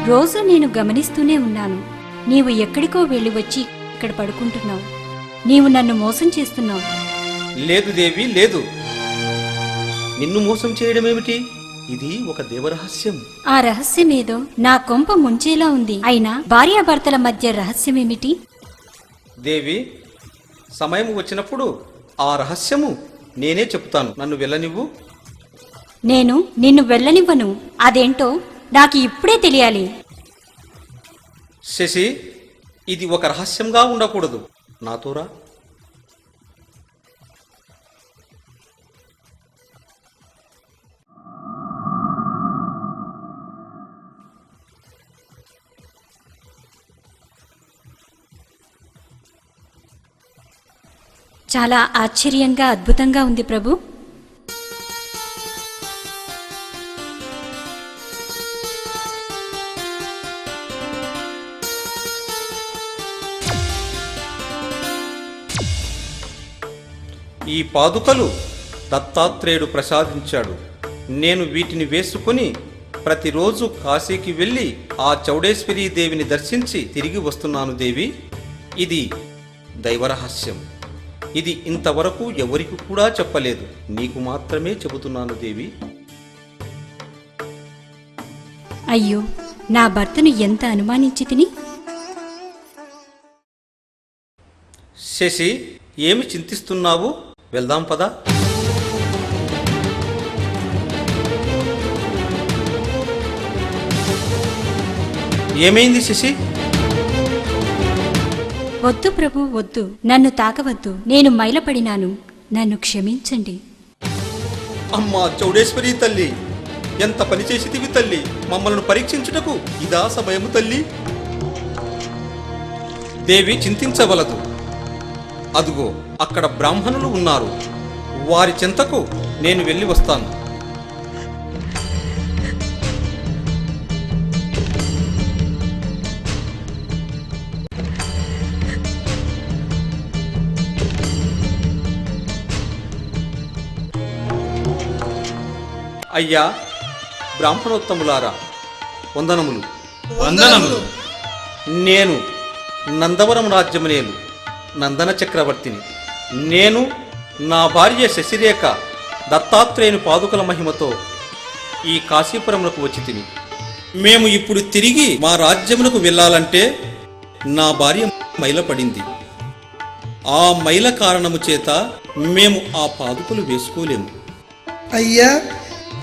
రోజు నేను గమనిస్తూనే ఉన్నాను. నీవు ఎక్కడికో వెళ్ళి వచ్చి ఇక్కడ పడుకుంటున్నావు. నీవు నన్ను మోసం చేస్తున్నావు. లేదు దేవి, లేదు. నిన్ను మోసం చేయడమేమిటి? ఇది ఒక దేవరహస్యం. ఆ రహస్యమేదో నా కొంప ముంచేలా ఉంది. అయినా భార్యాభర్తల మధ్య రహస్యమేమిటి? దేవి, సమయం వచ్చినప్పుడు ఆ రహస్యము నేనే చెప్తాను. నన్ను వెళ్ళనివ్వు. నేను నిన్ను వెళ్ళనివ్వను. అదేంటో నాకు ఇప్పుడే తెలియాలి. శశి, ఇది ఒక రహస్యంగా ఉండకూడదు. నాతోరా. చాలా ఆశ్చర్యంగా అద్భుతంగా ఉంది ప్రభు. ఈ పాదుకలు దత్తాత్రేయుడు ప్రసాదించాడు. నేను వీటిని వేసుకుని ప్రతిరోజు కాశీకి వెళ్ళి ఆ చౌడేశ్వరీ దేవిని దర్శించి తిరిగి వస్తున్నాను దేవి. ఇది దైవరహస్యం. ఇది ఇంతవరకు ఎవరికి కూడా చెప్పలేదు. నీకు మాత్రమే చెబుతున్నాను దేవి. అయ్యో, నా భర్తను ఎంత అనుమానించి తిని. శశి, ఏమి చింతిస్తున్నావు? వెళ్దాం పదా. ఏమైంది శశి? వద్దు ప్రభు, వద్దు. నన్ను తాకవద్దు. నేను మైలపడినాను. నన్ను క్షమించండి. అమ్మా చౌడేశ్వరి తల్లి, ఎంత పని చేసితివి తల్లి. మమ్మల్ని పరీక్షించుటకు ఇదా సమయము తల్లి. దేవి, చింతించవలదు. అదుగో అక్కడ బ్రాహ్మణులు ఉన్నారు. వారి చెంతకు నేను వెళ్ళి వస్తాను. అయ్యా బ్రాహ్మణోత్తములారా, వందనములు. వందనములు. నేను నందవరం రాజ్యమునేలు నందన చక్రవర్తిని. నేను నా భార్య శశిరేఖ దత్తాత్రేయుని పాదుకల మహిమతో ఈ కాశీపురములకు వచ్చి తిని. మేము ఇప్పుడు తిరిగి మా రాజ్యమునకు వెళ్ళాలంటే నా భార్య మైలపడింది. ఆ మైల కారణము చేత మేము ఆ పాదుకలు వేసుకోలేము. అయ్యా,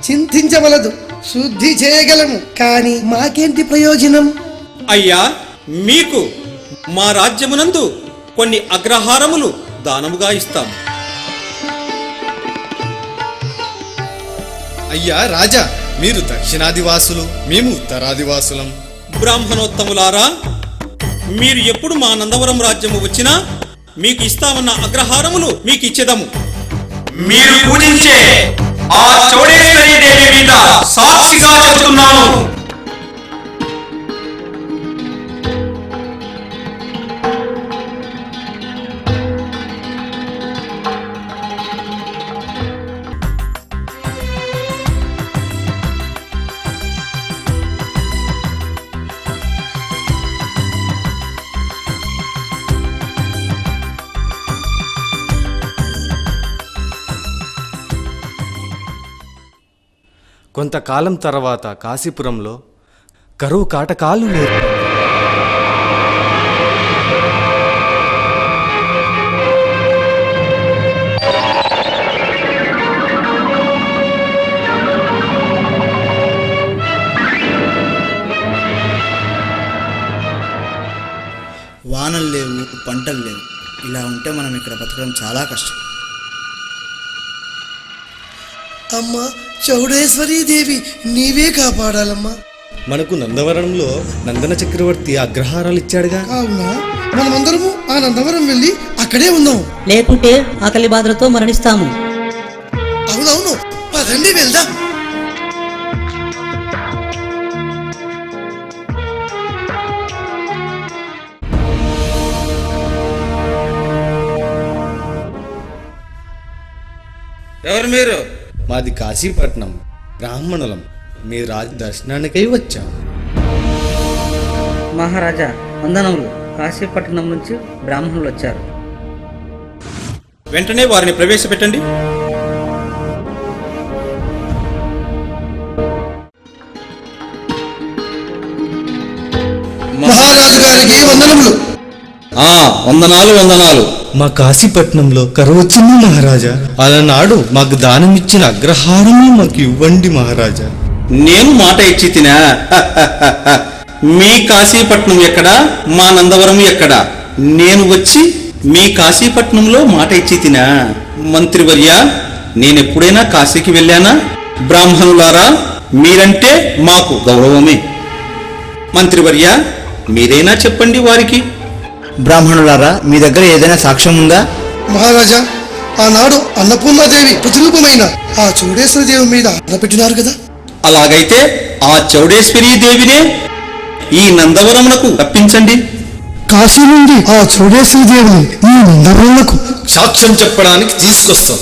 చింతించవలదు. శుద్ధి చేయగలము, కానీ మాకేంటి ప్రయోజనం? అయ్యా, మీకు మా రాజ్యమునందు కొన్ని అగ్రహారములు దానముగా ఇస్తాము. అయ్యా రాజా, మీరు దక్షిణాదివాసులు, మేము ఉత్తరాదివాసులం. బ్రాహ్మణోత్తములారా, మీరు ఎప్పుడు మా నందవరం రాజ్యము వచ్చినా మీకు ఇస్తామన్న అగ్రహారములు మీకు ఇచ్చేదము. మీరు పూజించే ఆ చౌడేశ్వరి దేవి మీద సాక్షిగా చెబుతున్నాను. కొంతకాలం తర్వాత కాశీపురంలో కరువు కాటకాలు నేర్పారు. వానలు లేవు, పంటలు లేవు. ఇలా ఉంటే మనం ఇక్కడ బతకడం చాలా కష్టం. అమ్మా చౌడేశ్వరీ దేవి, నీవే కాపాడాలమ్మా. మనకు నందవరంలో నందన చక్రవర్తి అగ్రహారాలు ఇచ్చాడుగా. అవునా, మనమందరము ఆ నందవరం వెళ్ళి అక్కడే ఉందాం. లేకుంటే ఆకలి బాధలతో మరణిస్తాము. అవునవును, పదండి వెళ్దాం. ఎవరు మీరు? మాది కాశీపట్నం, బ్రాహ్మణులం. మీ రాజ దర్శనానికై వచ్చాం. మహారాజా వందనములు. కాశీపట్నం నుంచి బ్రాహ్మణులు వచ్చారు. వెంటనే వారిని ప్రవేశపెట్టండి. మహారాజు గారికి వందనములు. వందనాలు వందనాలు. మా కాశీపట్నంలో కరువు వచ్చింది మహారాజా. అలనాడు మాకు దానం ఇచ్చిన అగ్రహారం మాకు ఇవ్వండి మహారాజా. నేను మాట ఇచ్చి తినా? మీ కాశీపట్నం ఎక్కడా, మా నందవరం ఎక్కడా? నేను వచ్చి మీ కాశీపట్నంలో మాట ఇచ్చి తినా? మంత్రివర్య, నేనెప్పుడైనా కాశీకి వెళ్ళానా? బ్రాహ్మణులారా, మీరంటే మాకు గౌరవమే. మంత్రివర్య, మీరైనా చెప్పండి వారికి. బ్రాహ్మణులారా, మీ దగ్గర ఏదైనా సాక్ష్యం ఉందా? మహారాజా, ఆనాడు అన్నపూర్ణాదేవి ప్రతిరూపమైన ఆ చౌడేశ్వరి దేవి మీద పెట్టినారు కదా. అలాగైతే ఆ చౌడేశ్వరీ దేవినే ఈ నందవరమునకు రప్పించండి. కాశీ నుండి ఆ చౌడేశ్వరి దేవిని ఈ నందవరమునకు సాక్ష్యం చెప్పడానికి తీసుకొస్తాం.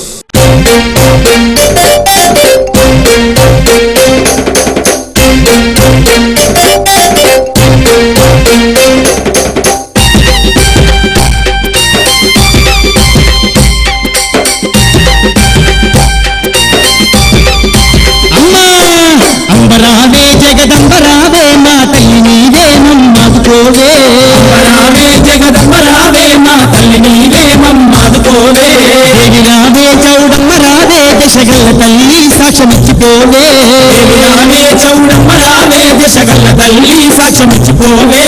అంబరావే జగదంబరావే మా తల్లి నీవే మమ్మాదుకోవే. అంబరావే జగదంబరావే మా తల్లి నీవే మమ్మాదుకోవే. దేవి రావే చౌడమ్మ రావే దశగల్ల తల్లి సాక్ష్యమిచ్చిపోవే. దేవి రావే చౌడమ్మ రావే దశగల్ల తల్లి సాక్ష్యమిచ్చిపోవే.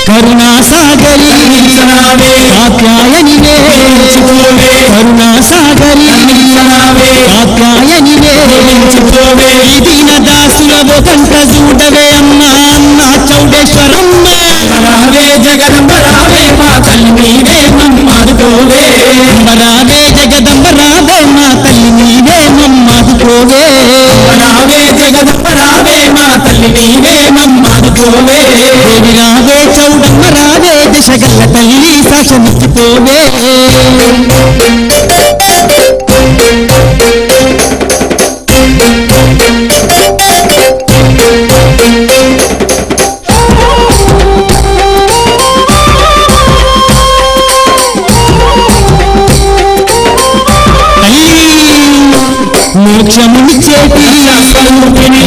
కరుణాసాగరి కాత్యాయనివే. కరుణాసాగరి కాత్యాయనివే. దీన దాసులవో కంట చూడవే అమ్మా అమ్మ చౌడేశ్వరమ్మ. రావే జగదంబ రావే మా తల్లి నీవే మమ్మాదుకోవే. రావే జగదంబ రావే మా తల్లి నీవే మమ్మాదుకోవే. రావే జగదంబ రావే మా తల్లి నీవే మమ్మాదుకోవే. దేవి రావే చౌడమ్మ రావే దశగల్ల తల్లి సాక్ష్యమిచ్చిపోవే. మోక్షమునిచ్చేటి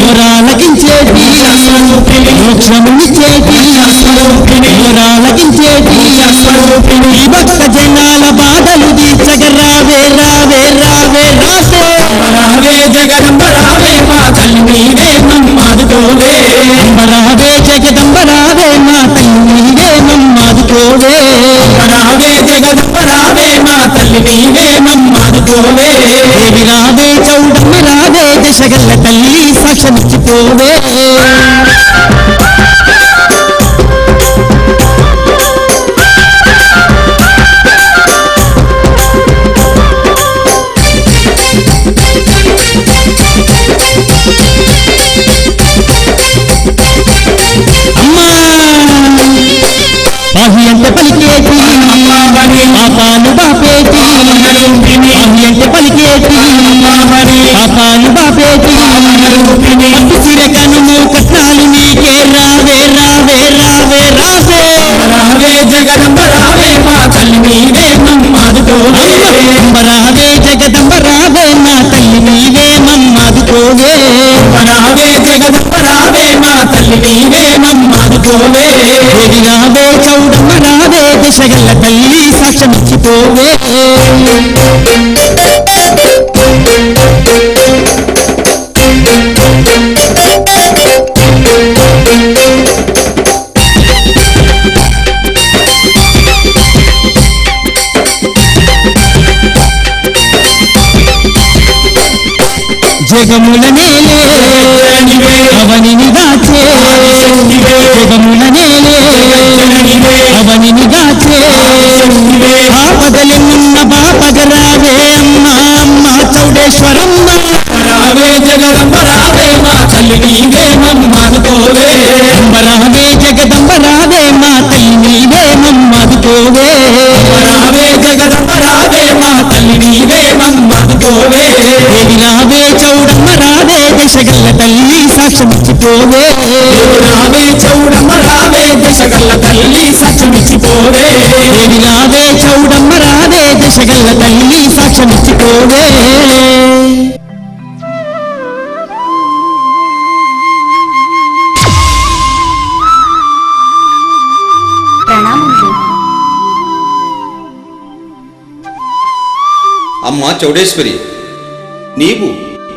మొరాలకించేటి. మోక్షమునిచ్చేటి మొరాలకించేటి. ఈ భక్త జనాల బాధలు తీర్చగ రావే రావే రావే రావే. రావే జగదంబ రావే మా తల్లి నీవే మమ్మాదుకోవే. రావే జగదంబ రావే మా మధుకోవే దేవి రావే చౌడమ్మ రావే దశగల్ల తల్లి సాక్షమిచ్చిపోవే పాహి అంటే పలికేటి పాపాను బాపేటి పాహి అంటే పలికేటి పాపాను బాపేటి పట్టు సిర కనుము కట్నాలు నీకే రావే రావే రావే రావే రావే జగదంబ రావే మా తల్లి నీవే మమ్మాదుకోవే రావే జగదంబ రావే మా తల్లి నీవే మమ్మాదుకోవే రావే జగదంబ రావే మా తల్లి నీవే మమ్మాదుకోవే దేవి రావే చౌడమ్మ రావే దశగల్ల తల్లి సాక్షమిచ్చిపోవే జగముల నేలే అవనిని దాచే జగముల నేలే అవనిని దాచే ఆపదలెన్నున్న బాపగరావే అమ్మ అమ్మ చౌడేశ్వరమ్మ రావే జగదంబ రావే మా తల్లి నీవే మమ్మాదుకోవే రావే జగదంబ రావే మా తల్లి నీవే మమ్మాదుకోవే రావే జగదంబ రావే మా తల్లి నీవే మమ్మాదుకోవే దేవి రావే చౌడమ్మ రావే దశగల్ల తల్లి సాక్షమిచ్చిపోవే రావే చౌడమ్మ రావే దశగల్ల తల్లి సాక్షమిచ్చిపోవే దేవి రావే చౌడమ్మ రావే దశగల్ల తల్లి సాక్షమిచ్చిపోవే ప్రణామములు. అమ్మా చౌడేశ్వరి, నీవు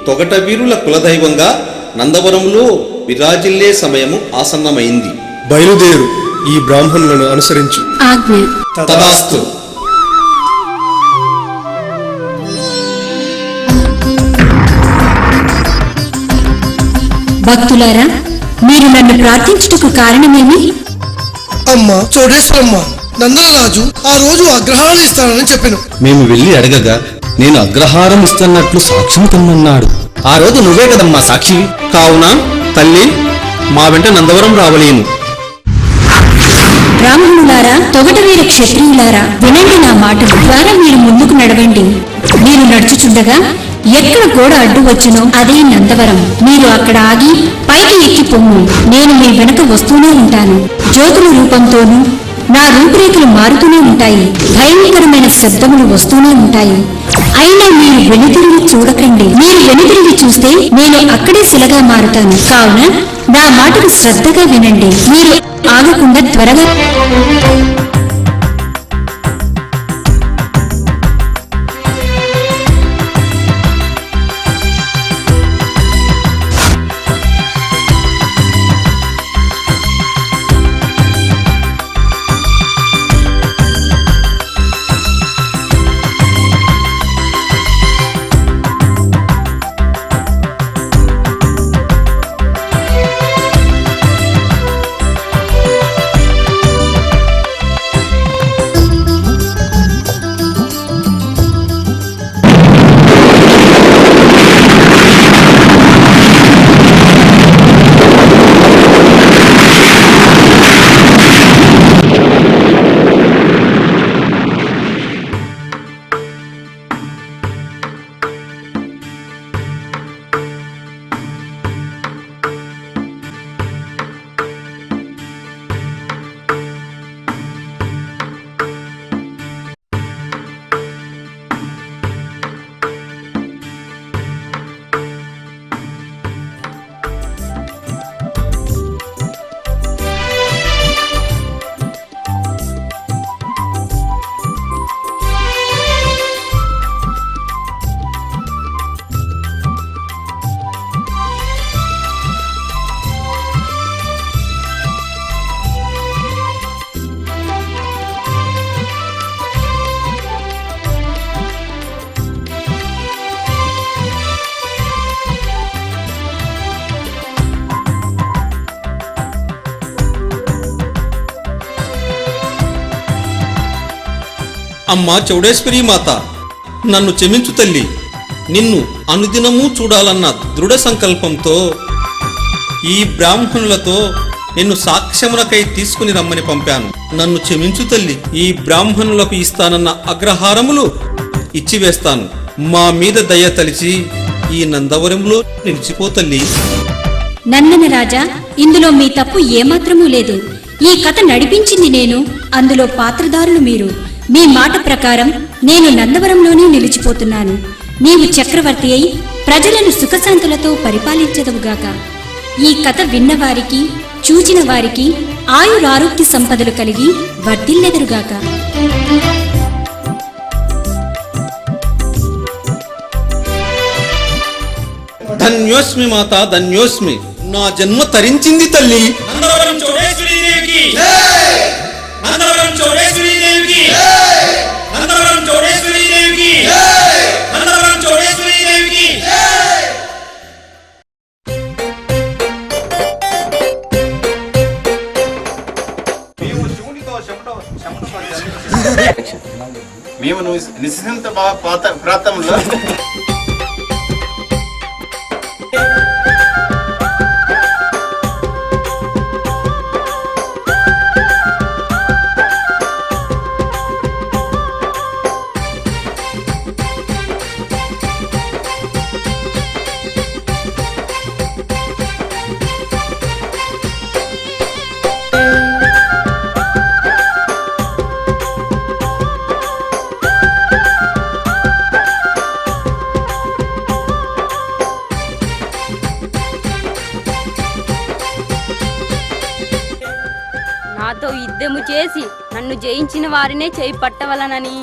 తొగట వీరుల కులదైవంగా నందవరంలో విరాజిల్లే సమయము ఆసన్నమైంది. బయలుదేరు, ఈ బ్రాహ్మణులను అనుసరించు. ఆజ్ఞ. తదాస్తు. భక్తులారా, మీరు నన్ను ప్రార్థించుటకు కారణమేమి? అమ్మ చోడేశ్వరమ్మ, నందనరాజు ఆ రోజు అగ్రహారాలు ఇస్తానని చెప్పాను. మేము వెళ్ళి అడగగా నేను అగ్రహారం ఇస్తున్నట్లు సాక్ష్యం కమ్మన్నాడు. ఆ రోజు నువ్వే కదమ్మా సాక్షి. కావున తల్లి, మా వెంట నందవరం రావలేను. బ్రాహ్మణులారా, తొగటవీర క్షత్రియులారా, వినండి నా మాటలు. ద్వారా మీరు ముందుకు నడవండి. మీరు నడుచుచుండగా ఎక్కడ గోడ అడ్డు వచ్చునో అదే నందవరం. మీరు అక్కడ ఆగి పైకి ఎక్కి పొమ్ము. నేను మీ వెనక వస్తూనే ఉంటాను. జ్యోతుల రూపంతోనూ నా రూపురేఖలు మారుతూనే ఉంటాయి. భయంకరమైన శబ్దములు వస్తూనే ఉంటాయి. అయినా మీరు వెనుతిరిగి చూడకండి. మీరు వెనుతిరిగి చూస్తే నేను అక్కడే శిలగా మారుతాను. కావున నా మాటకు శ్రద్ధగా వినండి. మీరు ఆగకుండా త్వరగా అమ్మా చౌడేశ్వరి మాత, నన్ను క్షమించు తల్లి. నిన్ను అనుదినము చూడాలన్న దృఢ సంకల్పంతో ఈ బ్రాహ్మణులతో నిన్ను సాక్ష్యమునకై తీసుకుని రమ్మని పంపాను. నన్ను క్షమించు తల్లి. ఈ బ్రాహ్మణులకు ఇస్తానన్న అగ్రహారములు ఇచ్చివేస్తాను. మా మీద దయ తలిచి ఈ నందవరంలో నిలిచిపో తల్లి. నందన రాజా, ఇందులో మీ తప్పు ఏమాత్రమూ లేదు. ఈ కథ నడిపించింది నేను, అందులో పాత్రధారులు మీరు. మీ మాట ప్రకారం నేను నందవరంలోనే నిలిచిపోతున్నాను. నీవు చక్రవర్తి అయి ప్రజలను సుఖశాంతులతో పరిపాలించదువుగాక. ఈ కథ విన్నవారికి, చూచిన వారికి ఆయురారోగ్య సంపదలు కలిగి వర్ధిల్లెదరుగాక. ధన్యోస్మి మాత, ధన్యోస్మి. నా జన్మ తరించింది తల్లి. నందవరం చౌడేశ్వరీ దేవికి జై! నందవరం చౌడేశ్వరీ దేవికి జై! నందవరం చౌడేశ్వరీ దేవికి జై! నందవరం చౌడేశ్వరీ దేవికి జై! మేము నిశ్చింత ప్రాంతంలో నాతో యుద్ధము చేసి నన్ను జయించిన వారినే చేయి పట్టవలనని